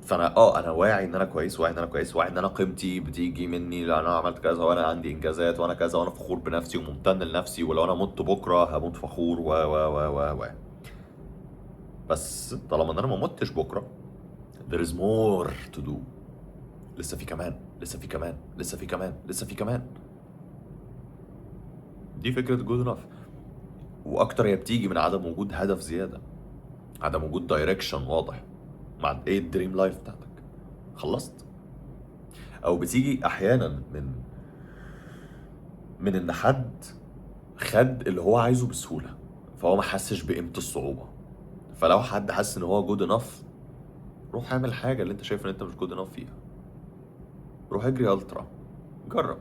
فانا انا واعي ان انا كويس، واعي ان انا كويس، واعي ان انا قيمتي بتيجي مني لان انا عملت كذا، وانا عندي انجازات، وانا كذا، وانا فخور بنفسي وممتن لنفسي، ولو انا مت بكره هموت فخور و بس طالما ان انا ما متش بكره، there is more to do. لسه في كمان، لسه في كمان، لسه في كمان، لسه في كمان. دي فكرة جود انف. واكتر هي بتيجي من عدم وجود هدف زيادة، عدم وجود دايركشن واضح مع ايه الدريم لايف بتاعتك. خلصت. او بتيجي احيانا من ان حد خد اللي هو عايزه بسهولة، فهو ما حسش بقيمة الصعوبة. فلو حد حس ان هو جود انف، روح اعمل حاجة اللي انت شايف ان انت مش جود انف فيها. روح اجري الترا، جرب.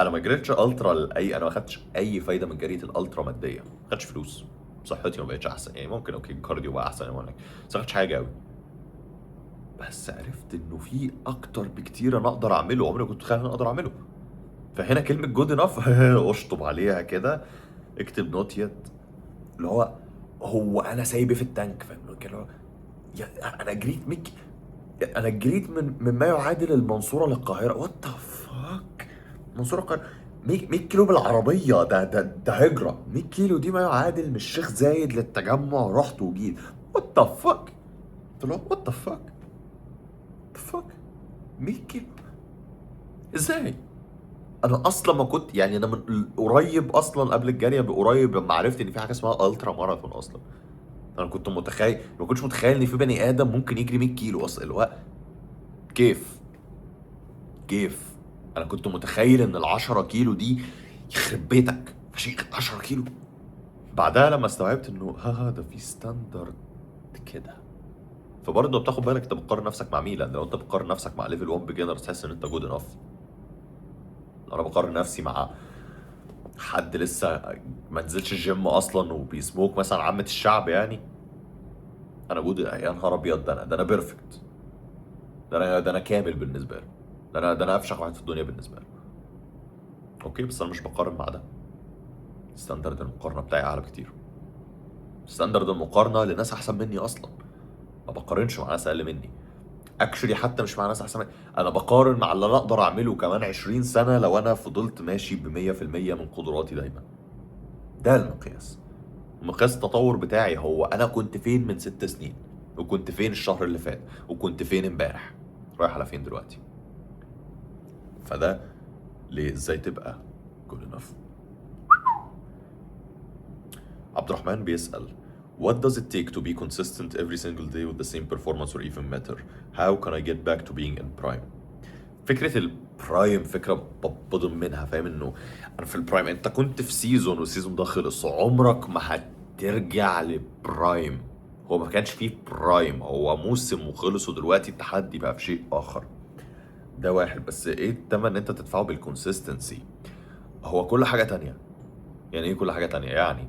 انا ما جريتش الترا انا ما خدتش اي فايده من جريه الالترا ماديه، ما خدتش فلوس. صحتي ما بقتش احسن، يعني ممكن اوكي الكارديو بقى احسن يعني، بس ما خدتش حاجه قوي. بس عرفت انه في اكتر بكتير انا اقدر اعمله، عمري ما كنت متخيل ان انا اقدر اعمله. فهنا كلمه جود انف اشطب عليها كده، اكتب نوت يت. اللي هو انا سايب إيه في التانك، فاهم كده؟ انا جريت انا جريت من ما يعادل المنصوره للقاهره. وات ذا فاك؟ المنصوره القاهره 100 كيلو بالعربيه، ده هجره. 100 كيلو دي ما يعادل من الشيخ زايد للتجمع، رحت وجيت. وات ذا فاك؟ قلت له وات ذا فاك 100 كيلو ازاي؟ انا اصلا ما كنت، يعني انا من قريب اصلا قبل الجاريه بقريب لما عرفت ان في حاجه اسمها الترا ماراثون اصلا. انا كنت متخيل، ما كنتش متخيل ان في بني ادم ممكن يجري 100 كيلو اصلا. اللي هو كيف انا كنت متخيل ان ال10 كيلو دي يخرب بيتك فشيخ 10 كيلو. بعدها لما استوعبت انه ده في ستاندرد كده. فبرضه بتاخد بالك انت بتقارن نفسك مع مين، لان لو انت بتقارن نفسك مع ليفل 1 بيجنر تحس ان انت جود انف. لو انا بقارن نفسي مع حد لسه ما نزلش الجيم اصلا وبيسموك مثلا عامة الشعب، يعني انا جود. يا نهار ابيض، ده انا بيرفكت. ده انا كامل بالنسبه له. ده انا افشخ واحد في الدنيا بالنسبه له. اوكي، بس انا مش بقارن مع ده. ستاندرد المقارنه بتاعي اعلى بكتير. ستاندرد المقارنه لناس احسن مني اصلا. ما بقارنش مع ناس اقل مني. اكشولي حتى مش مع ناس احسن مني، انا بقارن مع اللي انا اقدر اعمله كمان 20 سنه لو انا فضلت ماشي ب 100% من قدراتي دايما. ده المقياس. مقياس التطور بتاعي هو انا كنت فين من 6 سنين، وكنت فين الشهر اللي فات، وكنت فين امبارح، رايح على فين دلوقتي. فده ليه ازاي تبقى good enough. عبد الرحمن بيسأل: What does it take to be consistent every single day with the same performance or even better? How can I get back to being in prime? فكرة البرايم فكرة بضم منها، فاهم انه انا في البرايم، انت كنت في سيزون والسيزون ده خلص، عمرك ما هترجع لبرايم. هو ما كانش فيه برايم، هو موسم وخلص، ودلوقتي التحدي بقى في شيء اخر. ده واحد. بس ايه التمن ان انت تدفعه بالكونسيستنسي؟ هو كل حاجة تانية. يعني ايه كل حاجة تانية؟ يعني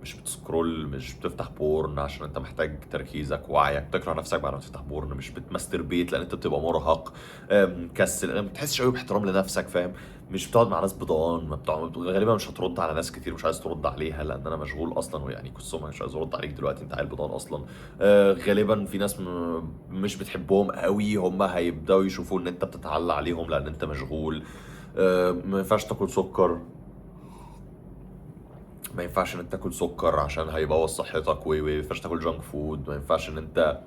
مش بتسكرول، مش بتفتح بورن عشان انت محتاج تركيزك ووعيك، بتكره نفسك بعد ما تفتح بورن، مش بتماستربيت لان انت بتبقى مرهق، مكسل، ما بتحسش قوي باحترام لنفسك، فاهم؟ مش بتقعد مع ناس بضان، ما بتقعد غالبا مش هترد على ناس كتير مش عايز ترد عليها لان انا مشغول اصلا، ويعني كسوم مش عايز ارد عليك دلوقتي انت عيل بضان اصلا. غالبا في ناس مش بتحبهم قوي، هم هيبداوا يشوفوا ان انت بتتعلى عليهم لان انت مشغول. ما ينفعش تاكل سكر، ما ينفعش ان انت تاكل سكر عشان هيبوظ صحتك، ما ينفعش تاكل جانك فود، ما ينفعش ان انت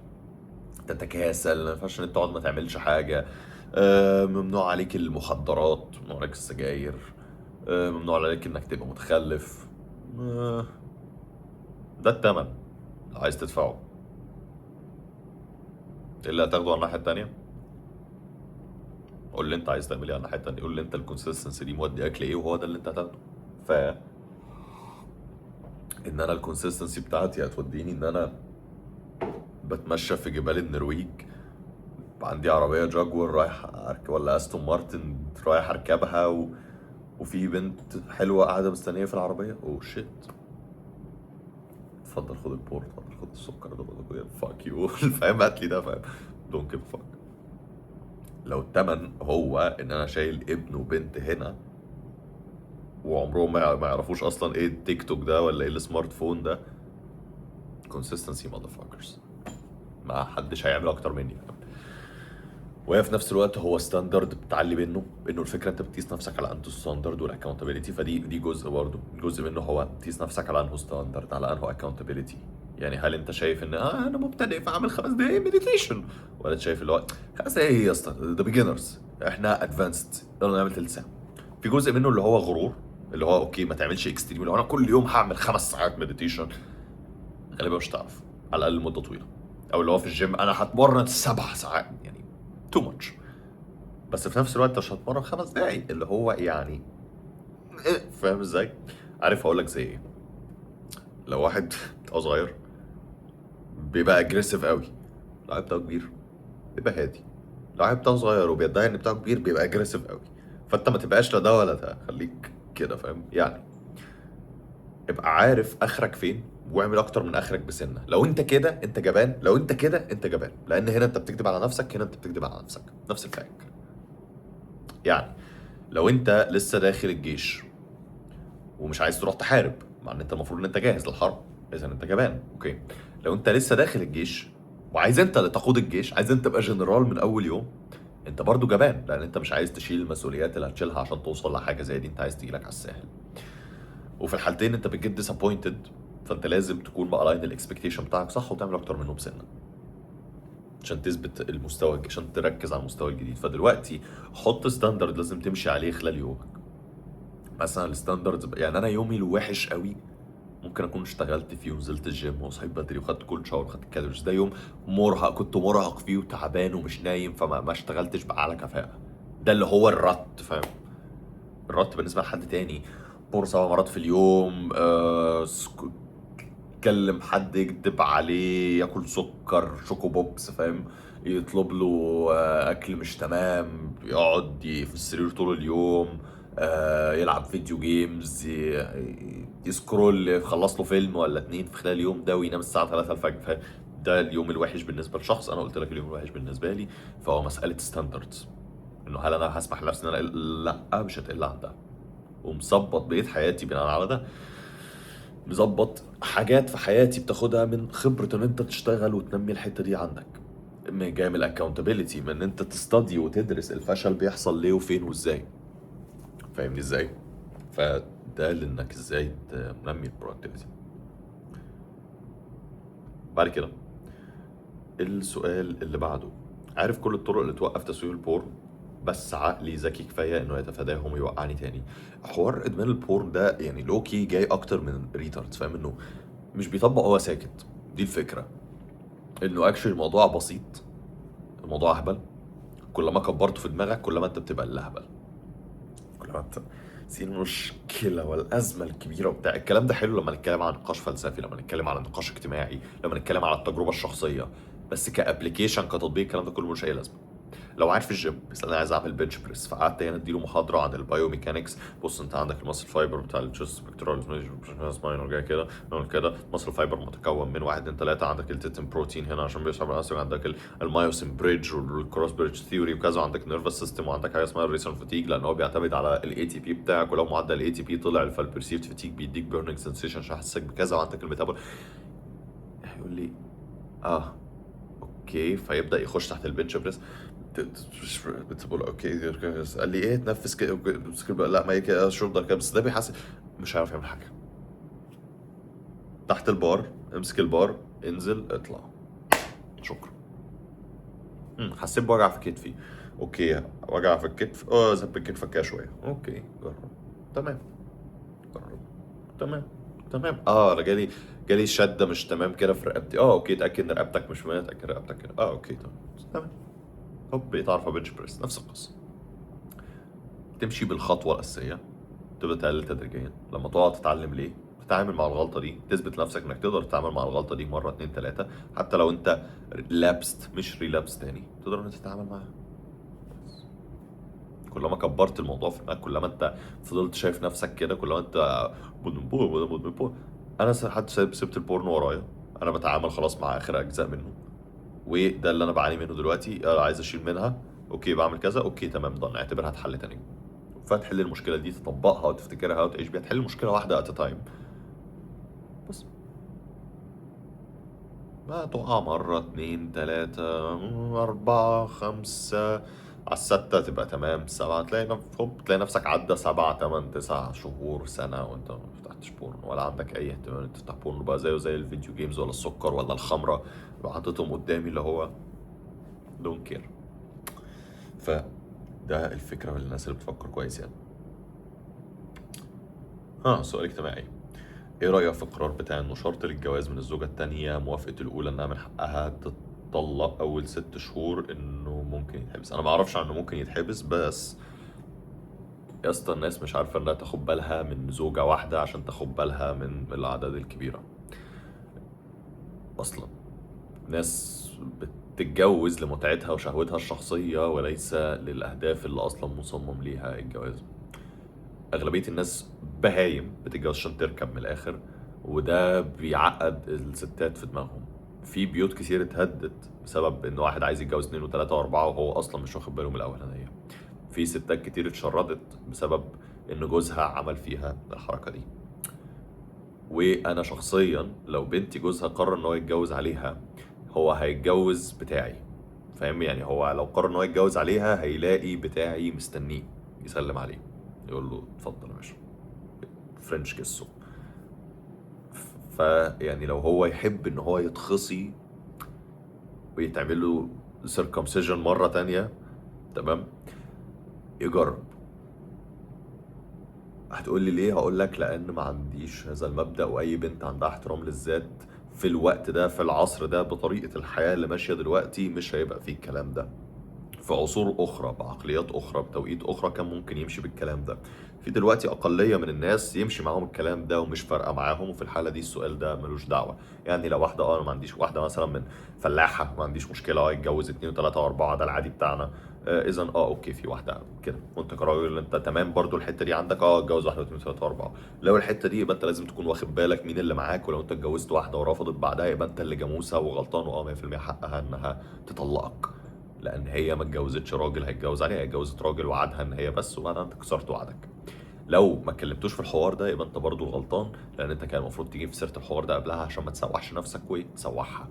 تتكاسل، ما ينفعش ان انت تقعد ما تعملش حاجه. ممنوع عليك المخدرات، ممنوع عليك السجاير، ممنوع عليك انك تبقى متخلف. آه، ده التمن لو عايز تدفعه. ايه اللي هتاخده على الناحيه التانيه؟ قول لي انت عايز تعمل ايه على الناحيه التانيه، قول لي انت الكونسيستنسي دي مودي اكل ايه وهو ده اللي انت هتاخده. ف ان انا الكونسيستنسي بتاعتي هتوديني ان انا بتمشى في جبال النرويج، عندي عربية جاكور رايح أركب، ولا أستون مارتن رايح أركبها وفي بنت حلوة قاعدة مستنية في العربية، أوه شيت. اتفضل خد البور، اتفضل خد السكر ده، فاك يو فاهم؟ هات لي ده، فاهم؟ دونت جيف فاك. لو التمن هو إن أنا شايل ابن وبنت هنا وعمرهم ما يعرفوش أصلا إيه التيك توك ده ولا إيه السمارت فون ده، consistency motherfuckers. ما حدش هيعمل أكتر مني، فاهم؟ وهي في نفس الوقت هو ستاندرد بتعلي منه، انه الفكره انت بتقيس نفسك على انه ستاندرد والاكونتابيلتي، فدي جزء برضه، جزء منه هو تقيس نفسك على انه ستاندرد، على انه اكونتابيلتي. يعني هل انت شايف ان انا مبتدئ فاعمل 5 دقايق مديتيشن، ولا انت شايف اللي هو 5 دقايق ايه يا اسطى، ذا بيجنرز، احنا ادفانسد يلا نعمل تلت ساعه. في جزء منه اللي هو غرور، اللي هو اوكي ما تعملش اكستريم، لو انا كل يوم هعمل 5 ساعات مديتيشن غالبا مش هتعرف على الاقل مده طويله. او اللي هو في الجيم انا هتمرن 7 ساعات، يعني تو ماتش. بس في نفس الوقت مش هتمرن 5 دقايق اللي هو يعني فاهم ازاي؟ عارف اقول لك زي ايه؟ لو واحد بتاعه صغير بيبقى اجريسيف قوي، لو واحد بتاعه كبير بيبقى هادي. لو واحد بتاعه صغير وبيدعي ان بتاعه كبير بيبقى اجريسيف قوي. فانت ما تبقاش لا ده ولا ده، خليك كده، فاهم يعني؟ ابقى عارف اخرك فين واعمل اكتر من اخرك بسنه. لو انت كده انت جبان، لو انت كده انت جبان، لان هنا انت بتكذب على نفسك، هنا انت بتكذب على نفسك، نفس الفكره. يعني لو انت لسه داخل الجيش ومش عايز تروح تحارب، مع ان انت المفروض ان انت جاهز للحرب، اذا انت جبان. اوكي. لو انت لسه داخل الجيش وعايز انت اللي تقود الجيش، عايز انت تبقى جنرال من اول يوم، انت برضو جبان، لان انت مش عايز تشيل المسؤوليات اللي هتشيلها عشان توصل لحاجه زي دي، انت عايز تجيلك على الساحل. وفي الحالتين انت بتجيت ديسابوينتد، فانت لازم تكون مالاين الاكسبكتيشن بتاعك صح وتعمل اكتر منه بسنه عشان تثبت المستوى، عشان تركز على المستوى الجديد. فدلوقتي حط ستاندرد لازم تمشي عليه خلال يومك. مثلا الستاندردز، يعني انا يومي الوحش قوي ممكن اكون اشتغلت فيه ونزلت الجيم وصحيت بدري وخدت كل شاور وخدت الكالوريز، ده يوم مرهق، كنت مرهق فيه وتعبان ومش نايم، فما ما اشتغلتش بأعلى كفاءة. ده اللي هو الرت، فاهم؟ الرت بالنسبة لحد تاني بور 7 مرات في اليوم، كلم حد يكدب عليه، ياكل سكر شوكو بوبس، فاهم؟ يطلب له اكل مش تمام، يقعد في السرير طول اليوم، يلعب فيديو جيمز، يسكرول، يخلص له فيلم ولا 2 في خلال اليوم ده، وينام الساعة 3 الفجر، فاهم؟ ده اليوم الوحش بالنسبة لشخص، انا قلت لك اليوم الوحش بالنسبة لي. فهو مسألة ستاندردز، انه هل انا هسمح لنفسي ان انا لا مش هتقل عن ده، ومظبط بقية حياتي بناء على ده. مظبط حاجات في حياتي بتاخدها من خبرة ان انت تشتغل وتنمي الحتة دي عندك، جاي من الاكونتابيلتي، من ان انت تستدي وتدرس الفشل بيحصل ليه وفين وازاي، فاهمني ازاي؟ فده لانك ازاي تنمي البرودكتيفيتي. بعد كده السؤال اللي بعده، عارف كل الطرق اللي توقف تسويق البورن، بس عقلي ذكي كفايه انه يتفاداهم ويوقعني تاني. حوار ادمان البورن ده يعني لوكي جاي اكتر من ريتاردز، فاهم؟ انه مش بيطبق هو ساكت، دي الفكره. انه اكشلي الموضوع بسيط، الموضوع اهبل. كل ما كبرته في دماغك كل ما انت بتبقى الاهبل، كل ما انت سي المشكله والازمه الكبيره وبتاع. الكلام ده حلو لما نتكلم عن نقاش فلسفي، لما نتكلم عن نقاش اجتماعي، لما نتكلم على التجربه الشخصيه. بس كابليكيشن كتطبيق الكلام ده كله ملوش اي لازمه. لو قاعد في الجيم بس انا عايز اعمل بنش بريس، فقعدت هنا اديله محاضره عن البايو ميكانكس. بص انت عندك الماسل فايبر بتاع الجست بكتيرال ماينور جاي كده، نعمل كده. ماسل فايبر متكون من 1 2 3، عندك التيتن بروتين هنا عشان بيشرب الاسيد، عندك المايوسين بريدج والكروس بريدج ثيوري وكذا، عندك نيرفس سيستم، وعندك حاجه اسمها الريسون فاتيج لان هو بيعتمد على الاي تي بي بتاعك، ولو معدل الاي تي بي طلع فالبرسيفد فاتيج بيديك بيرنينج سنسيشن عشان يحسسك بكذا، وعندك الميتابول. هيقول لي اه اوكي، فيبدا يخش تحت البنش بريس. بتقول اوكي، قال لي ايه تنفس كده لا ما هي كده شولدر كده، بس ده بيحس مش عارف يعمل حاجه. تحت البار امسك البار، انزل اطلع، شكرا. حسيت بوجع في كتفي، اوكي وجع في الكتف، زب كتفك كده شويه، اوكي جرب، تمام، جرب، تمام، تمام. انا جالي شده مش تمام كده في رقبتي، اوكي اتاكد ان رقبتك مش ميت، اتاكد رقبتك كده، اوكي تمام، تمام. هوب بقيت اعرف بنش بريس، نفس القصه. تمشي بالخطوه الاساسيه، تبدا تقلل تدريجيا لما تقعد تتعلم ليه تتعامل مع الغلطه دي، تثبت لنفسك انك تقدر تتعامل مع الغلطه دي مره اتنين تلاته، حتى لو انت لابست مش ريلابس تاني تقدر انك تتعامل معاها. كلما كبرت الموضوع في دماغك، كلما انت فضلت شايف نفسك كده، كلما انت مدمن بورن مدمن بورن. انا حد سبت البورن ورايا، انا بتعامل خلاص مع اخر اجزاء منه، وده اللي انا بعاني منه دلوقتي، عايز اشيل منها، اوكي بعمل كذا، اوكي تمام ضن اعتبرها اتحل تاني. فتحل المشكله دي، تطبقها وتفتكرها وتعيش بيها، تحل المشكله واحده ات تايم بس. ما تقع مرة اتنين تلاتة أربعة خمسة، على الستة تبقى تمام، سبعة تلاقي تلاقي نفسك عدى 7 8 9 شهور سنة وأنت ما فتحتش بورن، ولا عندك أي اهتمام إنك تفتح بورن بقى زيه زي الفيديو جيمز ولا السكر ولا الخمرة لو حطيتهم قدامي، اللي هو دون كير. فده الفكرة للناس اللي بتفكر كويس يعني. سؤال اجتماعي: ايه رأيك في القرار بتاع انه شرط للجواز من الزوجة التانية موافقة الأولى انها من حقها تطلق أول 6 شهور، انه ممكن يتحبس؟ أنا معرفش عنه ممكن يتحبس، بس يا اسطى الناس مش عارفة انها تاخد بالها من زوجة واحدة عشان تاخد بالها من الأعداد الكبيرة. أصلا ناس بتتجوز لمتعتها وشهوتها الشخصية وليس للأهداف اللي أصلا مصمم ليها الجواز. اغلبيه الناس بهايم بتتجوز عشان تركب من الاخر، وده بيعقد الستات في دماغهم. في بيوت كتير اتهدت بسبب ان واحد عايز يتجوز اتنين وتلاته واربعه وهو اصلا مش واخد باله من الاولانيه. في ستات كتير اتشردت بسبب ان جوزها عمل فيها الحركه دي. وانا شخصيا لو بنتي جوزها قرر ان هو يتجوز عليها، هو هيتجوز بتاعي، فاهم يعني؟ هو لو قرر ان هو يتجوز عليها هيلاقي بتاعي مستنيه يسلم عليه، يقول له اتفضل يا باشا، فرنش كيسو. فيعني لو هو يحب ان هو يتخصي ويتعمل له سيركمسيجن مرة تانية، تمام، يجرب. هتقول لي ليه؟ هقول لك لان ما عنديش هذا المبدأ، واي بنت عندها احترام للذات في الوقت ده في العصر ده بطريقة الحياة اللي ماشية دلوقتي مش هيبقى فيه الكلام ده. في عصور أخرى بعقليات أخرى بتوقيت أخرى كان ممكن يمشي بالكلام ده. في دلوقتي أقلية من الناس يمشي معاهم الكلام ده ومش فارقة معاهم، وفي الحالة دي السؤال ده ملوش دعوة. يعني لو واحدة أنا ما عنديش، واحدة مثلا من فلاحة ما عنديش مشكلة يتجوز اتنين وتلاتة وأربعة، ده العادي بتاعنا. إذا أوكي في واحدة كده وأنت كراجل أنت تمام برضو الحتة دي عندك، اتجوز واحدة واتنين وتلاتة وأربعة. لو الحتة دي يبقى أنت لازم تكون واخد بالك مين اللي معاك، ولو أنت اتجوزت واحدة ورفضت بعدها يبقى أنت اللي جاموسة وغلطان، 100% حقها إنها تطلقك، لان هي ما اتجوزتش راجل هيتجوز عليها، هي اتجوزت راجل وعدها ان هي بس، وبعدها انت كسرت وعدك. لو ما اتكلمتوش في الحوار ده يبقى انت برضو غلطان، لان انت كان المفروض تجيب في سيره الحوار ده قبلها عشان ما تسوحش نفسك وتسوحها.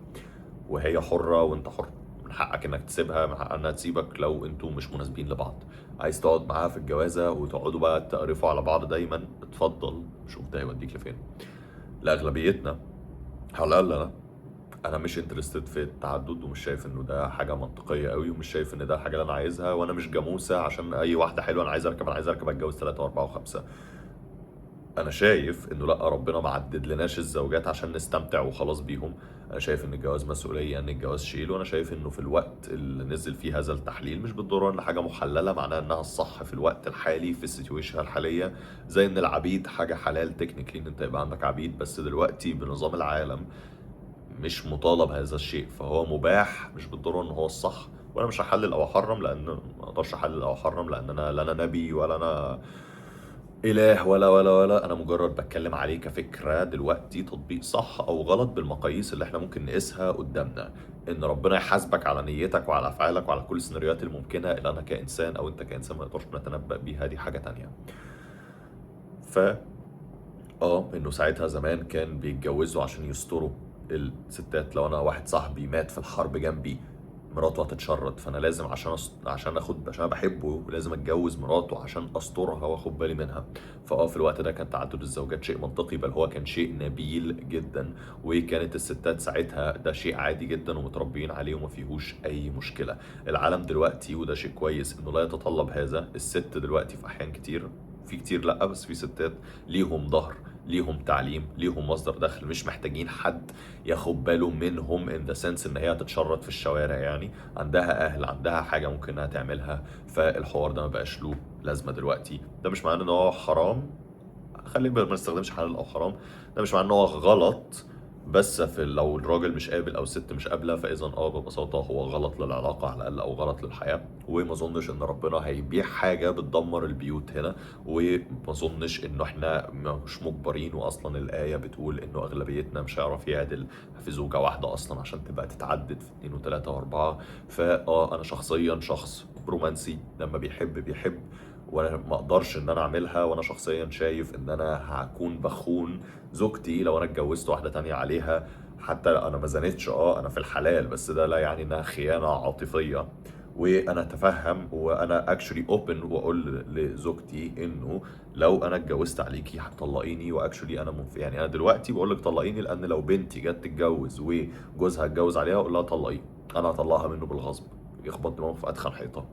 وهي حره وانت حر، من حقك انك تسيبها، من حقها انها تسيبك لو انتوا مش مناسبين لبعض. عايز تقعد معاها في الجوازه وتقعدوا بقى تقرفوا على بعض دايما، اتفضل شوف ده يوديك لفين. لاغلبيتنا، على الاقل انا مش انترستد في التعدد، ومش شايف انه ده حاجه منطقيه قوي، ومش شايف ان ده الحاجه اللي انا عايزها، وانا مش جاموسه عشان اي واحده حلوه انا عايز اركب اتجوز ثلاثه واربعه وخمسه. انا شايف انه لا، ربنا ما عدد لناش الزوجات عشان نستمتع وخلاص بيهم. انا شايف ان الجواز مسؤوليه، ان الجواز شيل، وانا شايف انه في الوقت اللي نزل فيه هذا التحليل مش بالضروره ان حاجه محلله معناها انها الصح في الوقت الحالي في السيتويشن الحاليه. زي ان العبيد حاجه حلال تكنيكلي ان انت يبقى عندك عبيد، بس دلوقتي بنظام العالم مش مطالب هذا الشيء، فهو مباح مش بالضروره ان هو الصح. وانا مش هحلل او احرم، لان ما اقدرش احلل او احرم، لان انا لا انا نبي ولا انا اله ولا انا مجرد بتكلم عليه كفكره دلوقتي، تطبيق صح او غلط بالمقاييس اللي احنا ممكن نقيسها قدامنا. ان ربنا يحاسبك على نيتك وعلى افعالك وعلى كل السيناريوهات الممكنه اللي انا كانسان او انت كانسان ما نقدرش نتنبأ بيها، دي حاجه تانية. ف انه ساعتها زمان كان بيتجوزوا عشان يستروا الستات. لو انا واحد صاحبي مات في الحرب جنبي، مراته هتتشرد، فانا لازم عشان بحبه لازم اتجوز مراته عشان استرها واخد بالي منها. في الوقت ده كان تعدد الزوجات شيء منطقي، بل هو كان شيء نبيل جدا، وكانت الستات ساعتها ده شيء عادي جدا ومتربيين عليه وما فيهوش اي مشكله. العالم دلوقتي وده شيء كويس انه لا يتطلب هذا. الست دلوقتي في احيان كتير، في كتير لا بس في ستات ليهم ظهر، ليهم تعليم، ليهم مصدر دخل، مش محتاجين حد ياخد باله منهم in the sense ان هي تتشرد في الشوارع. يعني عندها اهل، عندها حاجه ممكن انها تعملها. فالحوار ده ما بقاش له لازمه دلوقتي. ده مش معناه ان هو حرام، خلينا ما نستخدمش حلال او حرام. ده مش معناه ان هو غلط، بس في لو الراجل مش قابل او الست مش قابله، فاذا ببساطه هو غلط للعلاقه على الاقل او غلط للحياه. وما اظنش ان ربنا هيبيع حاجه بتدمر البيوت هنا، وما اظنش انه احنا مش مجبرين. واصلا الايه بتقول انه اغلبيتنا مش هيعرف يعدل في زوجه واحده اصلا عشان تبقى تتعدد في اتنين وتلاته واربعه. انا شخصيا شخص رومانسي، لما بيحب وانا ما اقدرش ان انا اعملها. وانا شخصيا شايف ان انا هكون بخون زوجتي لو انا اتجوزت واحده تانية عليها. حتى انا ما زانتش، انا في الحلال، بس ده لا يعني انها خيانه عاطفيه. وانا اتفهم وانا اكشولي اوبن واقول لزوجتي انه لو انا اتجوزت عليكي هتطلقيني. واكشولي انا يعني انا دلوقتي بقول لك طلقيني، لان لو بنتي جت تتجوز وجوزها اتجوز عليها اقول لها طلقيني، انا هطلقها منه بالغصب، يخبط دماغه في ادخن حيطه.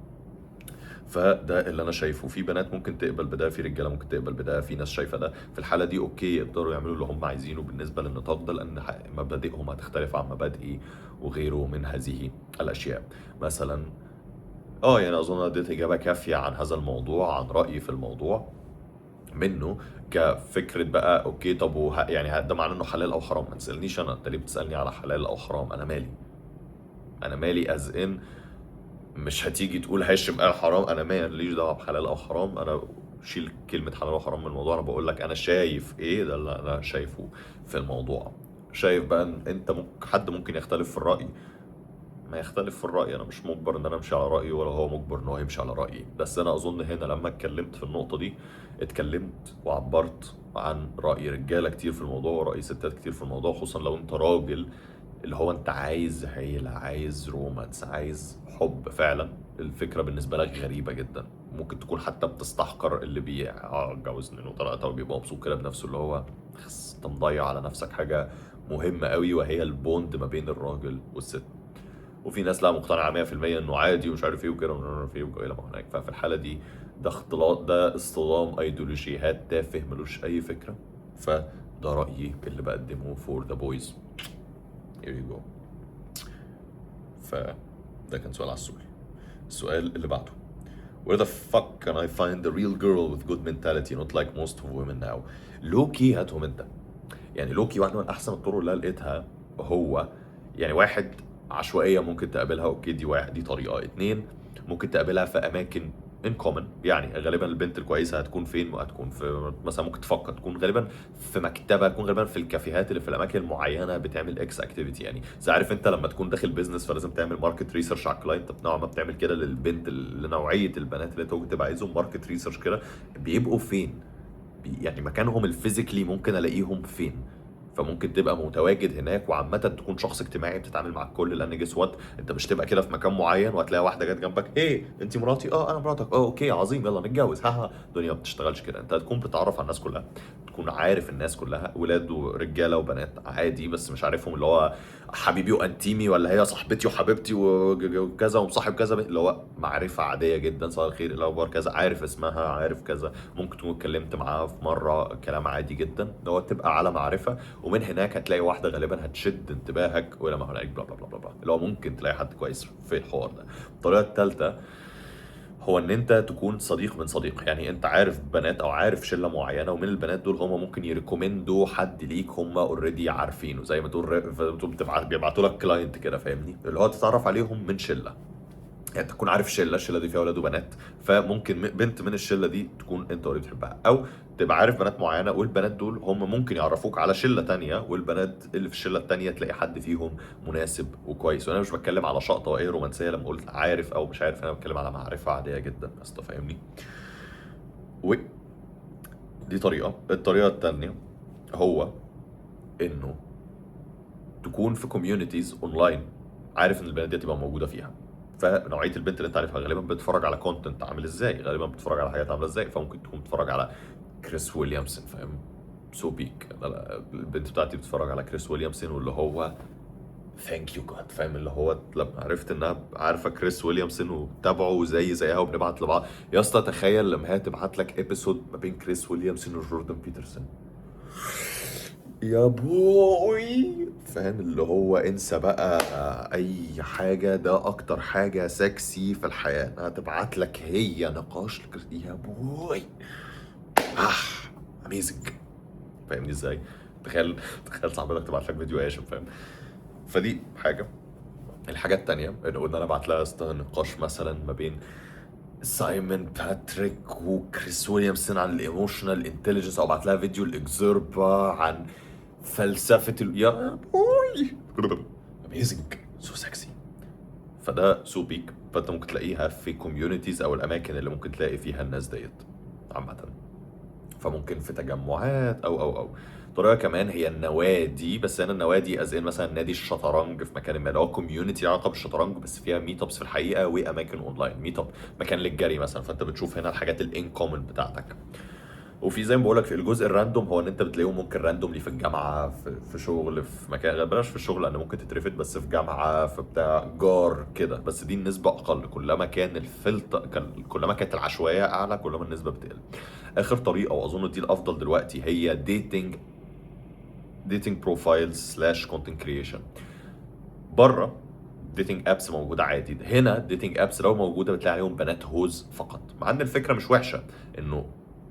فده اللي انا شايفه. في بنات ممكن تقبل بده، في رجاله ممكن تقبل بده، في ناس شايفه ده. في الحاله دي اوكي، يقدروا يعملوا اللي هم عايزينه بالنسبه للنطاق ده، لان مبادئهم هتختلف عن مبادئي وغيره من هذه الاشياء. مثلا يعني اظن اديت اجابه كافيه عن هذا الموضوع، عن رايي في الموضوع منه كفكره بقى. اوكي طب يعني ده معناه انه حلال او حرام؟ ما تسالنيش انا، انت ليه بتسالني على حلال او حرام؟ انا مالي از ان مش هتيجي تقول هاشم قال حرام، انا ماليش دعوه بحلال او حرام. انا شيل كلمه حلال وحرام من الموضوع، انا بقول لك انا شايف ايه، ده اللي انا شايفه في الموضوع. شايف بقى ان انت حد ممكن يختلف في الراي، ما يختلف في الراي. انا مش مجبر ان انا امشي على رايي، ولا هو مجبر ان هو يمشي على رايي. بس انا اظن هنا لما اتكلمت في النقطه دي، اتكلمت وعبرت عن راي رجاله كتير في الموضوع وراي ستات كتير في الموضوع. خصوصا لو انت راجل، اللي هو انت عايز عيلة، عايز رومانس، عايز حب فعلا. الفكرة بالنسبة لك غريبة جدا، ممكن تكون حتى بتستحقر اللي بيتجوز اتنين وتلاتة وبيبقى مبسوط كده بنفسه، اللي هو انت مضيع على نفسك حاجة مهمة قوي، وهي البوند ما بين الراجل والست. وفي ناس لا مقتنعة 100% انه عادي ومش عارف ايه وكده ومش عارف ايه والى ما هناك. ففي الحالة دي ده اختلاط، ده اصطدام ايديولوجيات تافه ملوش اي فكرة. فده رأيي اللي بقدمه for the boys. Here you go. فده كان سؤال على السؤال اللي بعده: Where the fuck can I find the real girl with good mentality not like most of women now؟ لوكي هاتهم انت. يعني لوكي واحدة من احسن الطرق اللي أنا لقيتها. هو يعني واحد، عشوائية ممكن تقابلها، اوكي دي واحد، دي طريقة. اتنين، ممكن تقابلها في اماكن ان كومن. يعني غالبا البنت الكويسه هتكون فين؟ وهتكون في مثلا، ممكن تفكر تكون غالبا في مكتبه، تكون غالبا في الكافيهات اللي في الاماكن المعينه بتعمل اكس اكتيفيتي. يعني عارف انت لما تكون داخل بيزنس فلازم تعمل ماركت ريسيرش على الكلاينت، نوعا ما بتعمل كده للبنت، لنوعيه البنات اللي انت ممكن تبقى عايزهم ماركت ريسيرش كده. بيبقوا فين؟ يعني مكانهم الفيزيكلي ممكن الاقيهم فين؟ فممكن تبقى متواجد هناك، وعامة تكون شخص اجتماعي بتتعامل مع الكل. لان جس وات، انت مش تبقى كده في مكان معين وهتلاقي واحده جت جنبك، ايه انت مراتي؟ انا مراتك، اوكي عظيم يلا نتجوز، ها. الدنيا ما بتشتغلش كده. انت هتكون بتتعرف على الناس كلها، تكون عارف الناس كلها، ولاد ورجاله وبنات عادي، بس مش عارفهم اللي هو حبيبي وانتيمي، ولا هي صاحبتي وحبيبتي وكذا ومصاحب كذا، اللي هو معرفه عاديه جدا. صباح الخير، إيه الاخبار كذا، عارف اسمها، عارف كذا، ممكن تكون اتكلمت معاها في مره كلام عادي جدا، اللي هو تبقى على معرفه. ومن هناك هتلاقي واحده غالبا هتشد انتباهك، ولا ما هناك بلا بلا بلا بلا، اللي هو ممكن تلاقي حد كويس في الحوار ده. الطريقه الثالثه هو ان انت تكون صديق من صديق. يعني انت عارف بنات او عارف شله معينه، ومن البنات دول هم ممكن يريكومندوا حد ليك هم اوريدي عارفينه، زي ما تقول بيبعتوا لك كلاينت كده، فاهمني؟ اللي هو تتعرف عليهم من شله. يعني تكون عارف الشله دي فيها ولاد وبنات، فممكن بنت من الشله دي تكون انت اوريدي بتحبها، او تبقى عارف بنات معينه والبنات دول هم ممكن يعرفوك على شله تانية، والبنات اللي في الشله التانية تلاقي حد فيهم مناسب وكويس. وانا مش بتكلم على شقطه وايه رومانسيه لما قلت عارف او مش عارف، انا بتكلم على معرفه عاديه جدا بس، فاهمني؟ ودي طريقه. الطريقه التانية هو انه تكون في كوميونيتيز اونلاين، عارف ان البنات دي هتبقى موجوده فيها، فنوعيه البنت اللي انت عارفها غالبا بتتفرج على كونتنت عامل ازاي، غالبا بتتفرج على حاجات عامله ازاي، فممكن تكون بتتفرج على كريس ويليامسون، فاهم؟ سو بيك. البنت بتاعتي بتتفرج على كريس ويليامسون، واللي هو ثانك يو جاد، فاهم؟ اللي هو لما عرفت انها عارفه كريس ويليامسون وبتابعه زيها وبنبعت لبعض. يا اسطى تخيل لما هي تبعت لك ابيسود ما بين كريس ويليامسون وجوردن بيترسون، يا بوي، فاهم؟ اللي هو انسى بقى اي حاجه، ده اكتر حاجه سكسي في الحياه انها تبعت لك هي نقاش يا بوي. اميزنج. فاهمني ازاي؟ تخيل تخيل صاحبتك تبعت لك فيديو قاشم، فاهم؟ فدي حاجه. الحاجه التانيه ان انا ابعت لها نقاش مثلا ما بين سايمون باتريك وكريس ويليامسون عن الايموشنال انتليجنس، او ابعت لها فيديو الاكزربا عن فلسفه يا بوي، اميزنج، سو سكسي. فده سو بيك، فانت ممكن تلاقيها في كوميونيتيز او الاماكن اللي ممكن تلاقي فيها الناس ديت عامه. فممكن في تجمعات او طريقه كمان هي النوادي، بس هنا النوادي از ان مثلا نادي الشطرنج في مكان ما، اللي هو كوميونتي علاقه بالشطرنج بس فيها ميت ابس في الحقيقه واماكن اونلاين. ميت اب مكان للجري مثلا، فانت بتشوف هنا الحاجات الانكومن بتاعتك. وفي زي ما بقول لك في الجزء الراندوم، هو ان انت بتلاقيهم ممكن راندوملي في الجامعه، في شغل، في مكان، بلاش في الشغل لان ممكن تترفد، بس في جامعه، في بتاع جار كده، بس دي النسبه اقل. كلما كان الفلتر كلما كانت العشوائيه اعلى كلما النسبه بتقل. اخر طريقه واظن دي الافضل دلوقتي هي ديتنج بروفايلز سلاش كونتنت كريشن. بره ديتنج ابس موجوده عادي، هنا ديتنج ابس لو موجوده بتلاقي عليهم بنات هوز فقط، مع ان الفكره مش وحشه انه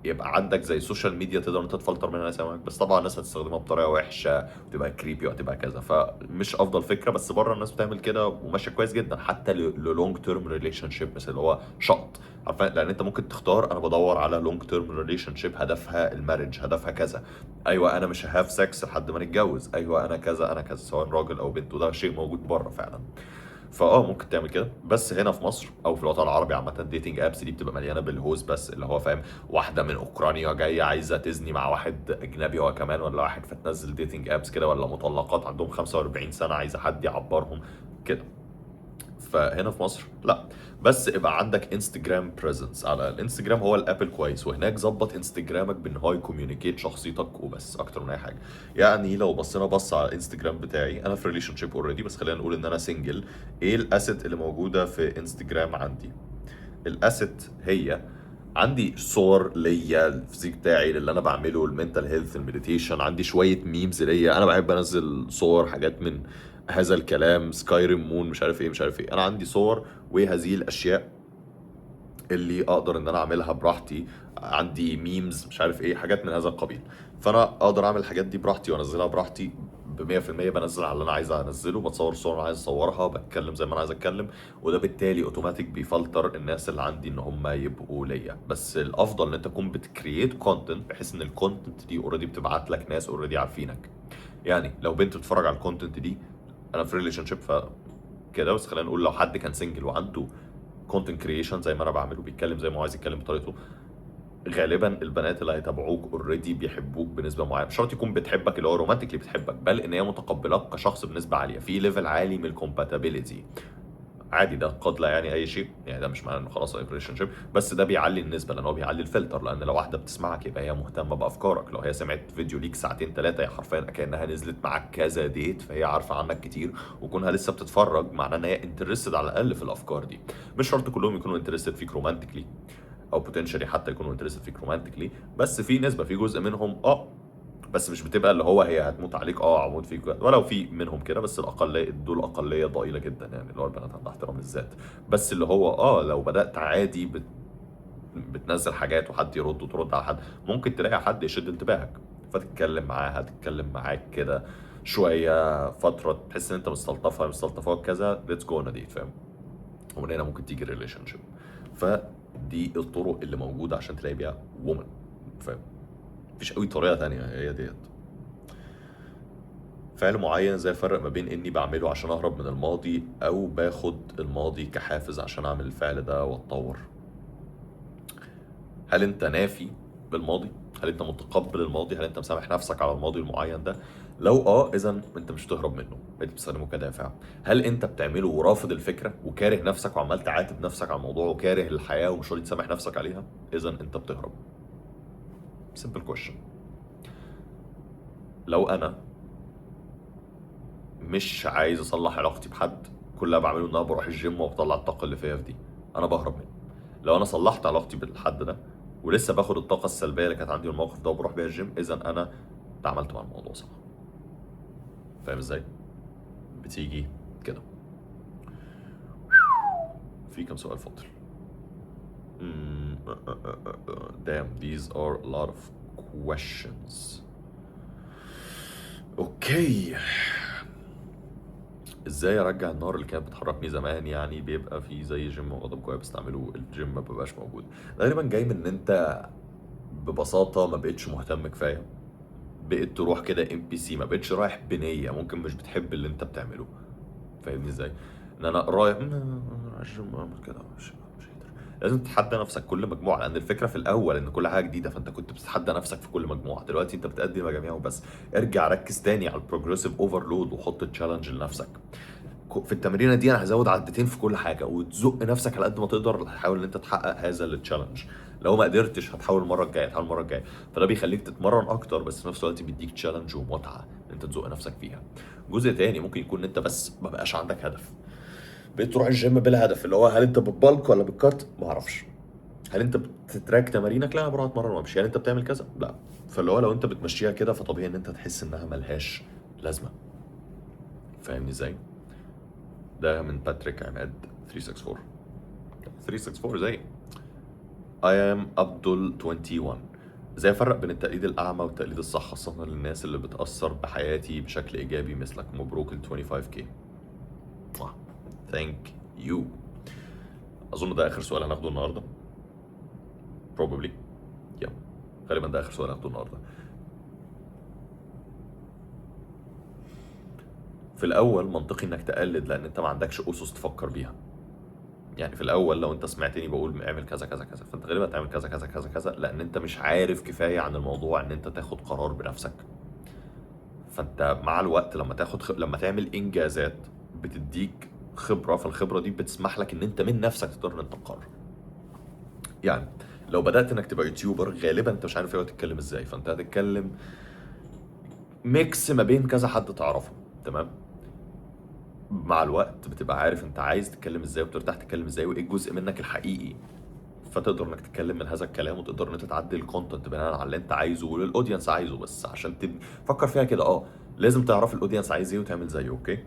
يبقى عندك زي سوشيال ميديا تقدر انت تفلتر منها ناس معاك، بس طبعا الناس هتستخدمها بطريقه وحشه وتبقى كريبي وهتبقى كذا، فمش افضل فكره. بس بره الناس بتعمل كده وماشيه كويس جدا، حتى للونج تيرم ريليشن شيب، بس اللي هو شط عارفين، لان انت ممكن تختار انا بدور على لونج تيرم ريليشن شيب هدفها المارج، هدفها كذا. ايوه انا مش هاف سكس لحد ما نتجوز، ايوه انا كذا انا كذا، سواء راجل او بنت، وده شيء موجود بره فعلا. ممكن تعمل كده، بس هنا في مصر او في الوطن العربي عامه الديتنج ابس دي بتبقى مليانه بالهوز بس، اللي هو فاهم واحده من اوكرانيا جايه عايزه تزني مع واحد اجنبي هو كمان، ولا واحد فتنزل ديتنج ابس كده، ولا مطلقات عندهم 45 سنه عايزه حد يعبرهم كده. فهنا في مصر لا، بس ابقى عندك انستجرام بريزنس على الانستجرام، هو الابل كويس، وهناك ظبط انستجرامك بان هو يكوميونيكيت شخصيتك وبس اكتر من اي حاجه. يعني لو بصينا بص على الانستجرام بتاعي، انا في ريليشن شيب اوريدي بس خلينا نقول ان انا سنجل. ايه الاسيت اللي موجوده في انستجرام عندي؟ الاسيت هي عندي صور ليا، الفيزيك بتاعي اللي انا بعمله، المنتال هيلث، المديتيشن، عندي شويه ميمز ليا، انا بحب انزل صور حاجات من هذا الكلام، سكايريم مون مش عارف ايه مش عارف ايه، انا عندي صور وهذه الاشياء اللي اقدر ان انا اعملها براحتي. عندي ميمز مش عارف ايه، حاجات من هذا القبيل، فانا اقدر اعمل الحاجات دي براحتي وانزلها براحتي ب 100%. بنزل على اللي انا عايز انزله، بتصور صور انا عايز اصورها، بتكلم زي ما انا عايز اتكلم، وده بالتالي اوتوماتيك بيفلتر الناس اللي عندي ان هم يبقوا ليا. بس الافضل ان انت تكون بتكرييت كونتنت بحيث ان الكونتنت دي اوريدي بتبعت لك ناس اوريدي عارفينك. يعني لو بنت بتتفرج على الكونتنت دي، انا في ريليشن شيب كده، بس خلينا نقول لو حد كان سنجل وعنده كونتنت كريشن زي ما انا بعمل وبيتكلم زي ما هو عايز يتكلم بطريقته، غالبا البنات اللي هيتابعوك اوريدي بيحبوك بنسبه معينه، مش شرط يكون بتحبك اللي هو رومانتيكلي بتحبك، بل ان هي متقبلاك كشخص بنسبه عاليه، في ليفل عالي من الكومباتيبيليتي. عادي ده قد لا يعني اي شيء، يعني ده مش معناه انه خلاص ريليشن شيب، بس ده بيعلي النسبه لان هو بيعلي الفلتر، لان لو واحده بتسمعك يبقى هي مهتمه بافكارك، لو هي سمعت فيديو ليك ساعتين ثلاثه هي حرفيا كانها نزلت معاك كذا ديت، فهي عارفه عنك كتير، وكونها لسه بتتفرج معناه ان هي انترستد على الاقل في الافكار دي. مش شرط كلهم يكونوا انترستد فيك رومانتيكلي، او بوتنشالي حتى يكونوا انترستد فيك رومانتيكلي، بس في نسبه، في جزء منهم بس مش بتبقى اللي هو هي هتموت عليك عمود فيك، ولو في منهم كده، بس الاقليه دول اقليه ضئيله جدا، يعني اللي هو البنات عندها احترام للذات. بس اللي هو لو بدات عادي بتنزل حاجات وحد يرد وترد على حد، ممكن تلاقي حد يشد انتباهك فتتكلم معاها، تتكلم معاك كده شويه فتره، تحس ان انت مستلطفها مستلطفاك كذا، ليتس جو اون ديت، فاهم؟ ومن هنا ممكن تيجي ريليشن شيب. فدي الطرق اللي موجوده عشان تلاقي بيها وومن، فاهم؟ مفيش قوي طريقه تانية، هي ديت. فعل معين زي الفرق ما بين اني بعمله عشان اهرب من الماضي او باخد الماضي كحافز عشان اعمل الفعل ده واتطور. هل انت نافي بالماضي؟ هل انت متقبل الماضي؟ هل انت مسامح نفسك على الماضي المعين ده؟ لو اذا انت مش بتهرب منه، انت بتستخدمه كدافع. هل انت بتعمله ورافض الفكره وكاره نفسك وعمال تعاتب نفسك على الموضوع وكاره الحياه ومش راضي تسامح نفسك عليها؟ اذا انت بتهرب. سمبل كويشن. لو انا مش عايز اصلح علاقتي بحد، كل اللي بعمله ان انا بروح الجيم وبطلع الطاقه اللي فيا في دي، انا بهرب منه. لو انا صلحت علاقتي بالحد ده ولسه باخد الطاقه السلبيه اللي كانت عندي من الموقف ده وبروح بيها الجيم، اذا انا تعاملت مع الموضوع صح. فاهم ازاي؟ بتيجي كده. في كم سؤال فاضل؟ damn these are a lot of questions. اوكي. ازاي ارجع النار اللي كانت بتحركني زمان؟ يعني بيبقى في زي جيم وغضب جوايا بستعمله، الجيم ما بيبقاش موجود. غالبا جاي من ان انت ببساطه ما بقتش مهتم كفايه، بقيت تروح كده ام بي سي، ما بقتش رايح بنيه، ممكن مش بتحب اللي انت بتعمله. فاهمني ازاي؟ ان انا رايح الجيم اعمل كده مش قادر. لازم تتحدى نفسك كل مجموعه، لان الفكره في الاول ان كل حاجه جديده، فانت كنت بتتحدى نفسك في كل مجموعه، دلوقتي انت بتقدم مجاميع وبس. ارجع ركز تاني على البروجريسيف اوفرلود وحط تشالنج لنفسك. في التمرينه دي انا هزود عدتين في كل حاجه، وتزق نفسك على قد ما تقدر، تحاول ان انت تحقق هذا التشالنج. لو ما قدرتش هتحاول المره الجايه، تحاول المره الجايه. فده بيخليك تتمرن اكتر، بس في نفس الوقت بيديك تشالنج ومتعه ان انت تزق نفسك فيها. جزء تاني ممكن يكون ان انت بس ما بقاش عندك هدف، بقيت تروح الجيم بلا هدف، اللي هو هل انت بتبالك ولا بالكات؟ ما اعرفش. هل انت بتتراك تمارينك؟ لا انا بروح اتمرن وامشي. هل انت بتعمل كذا؟ لا. فاللي هو لو انت بتمشيها كده فطبيعي ان انت تحس انها ملهاش لازمه. فاهمني ازاي؟ ده من باتريك عماد 364. 364 زي I am عبدل 21. ازاي افرق بين التقليد الاعمى والتقليد الصح، خاصة للناس اللي بتأثر بحياتي بشكل ايجابي مثلك؟ مبروك ال 25K. ثانك يو. اظن ده اخر سؤال هناخده النهارده. probably yeah. غالبا ده اخر سؤال هناخده النهارده. في الاول منطقي انك تقلد لان انت ما عندكش اسس تفكر بيها. يعني في الاول لو انت سمعتني بقول اعمل كذا كذا كذا، فانت غالبا تعمل كذا كذا كذا كذا، لان انت مش عارف كفايه عن الموضوع ان انت تاخد قرار بنفسك. فانت مع الوقت لما لما تعمل انجازات بتديك خبره، فالخبره دي بتسمح لك ان انت من نفسك تقدر ان انت تقرر. يعني لو بدات انك تبقى يوتيوبر، غالبا انت مش عارف ايه تتكلم ازاي، فانت هتتكلم ميكس ما بين كذا حد تعرفه، تمام؟ مع الوقت بتبقى عارف انت عايز تتكلم ازاي وبترتاح تتكلم ازاي وايه الجزء منك الحقيقي، فتقدر انك تتكلم من هذا الكلام وتقدر ان انت تعدل الكونتنت بناء على اللي انت عايزه واللي الاودينس عايزه. بس عشان تبني، فكر فيها كده، لازم تعرف الاودينس عايز ايه وتعمل زيه. اوكي،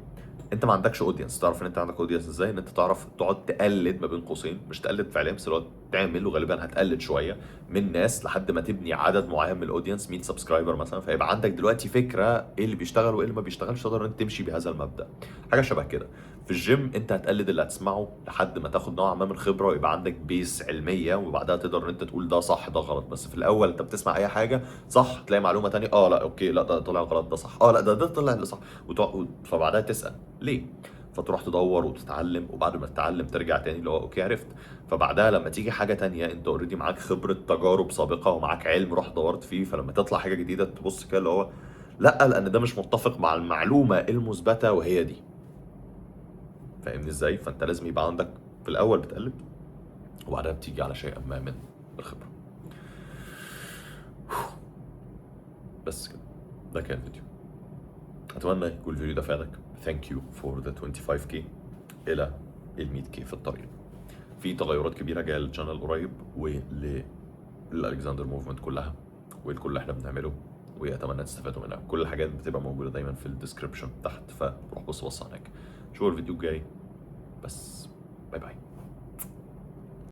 انت ما عندكش اودينس، تعرف ان انت عندك اودينس ازاي؟ ان انت تعرف تقعد تقلد ما بين قوسين، مش تقلد فعليا بس اللي هو تعمل، وغالبا هتقلد شويه من ناس لحد ما تبني عدد معين من الاودينس، 100 سبسكرايبر مثلا، فيبقى عندك دلوقتي فكره ايه اللي بيشتغل وايه اللي ما بيشتغلش، تقدر انت تمشي بهذا المبدا. حاجه شبه كده في الجيم، انت هتقلد اللي هتسمعه لحد ما تاخد نوع ما من الخبره ويبقى عندك بيس علميه، وبعدها تقدر ان انت تقول ده صح ده غلط. بس في الاول انت بتسمع اي حاجه صح، تلاقي معلومه تانية لا اوكي لا ده طلع غلط ده صح، لا ده طلع اللي صح، فبعدها تسال ليه، فتروح تدور وتتعلم، وبعد ما تتعلم ترجع تاني اللي هو اوكي عرفت. فبعدها لما تيجي حاجه تانية انت اوريدي معاك خبره تجارب سابقه ومعاك علم رحت دورت فيه، فلما تطلع حاجه جديده تبص كده اللي هو لا، لان ده مش متفق مع المعلومه المثبته وهي دي. فاهمني ازاي؟ فانت لازم يبقى عندك في الاول بتقلد، وبعدها بتيجي على شيء ما من الخبره. بس كده، ده كان الفيديو. اتمنى يكون الفيديو ده فادك. ثانك يو فور ذا 25K الى ال 100K في الطريق. في تغيرات كبيره جايه للشانل قريب وللالكسندر موفمنت كلها ولكل اللي احنا بنعمله، واتمنى تستفادوا منها. كل الحاجات بتبقى موجوده دايما في الديسكربشن تحت، فروح بص هناك. شوفوا الفيديو الجاي، بس باي باي.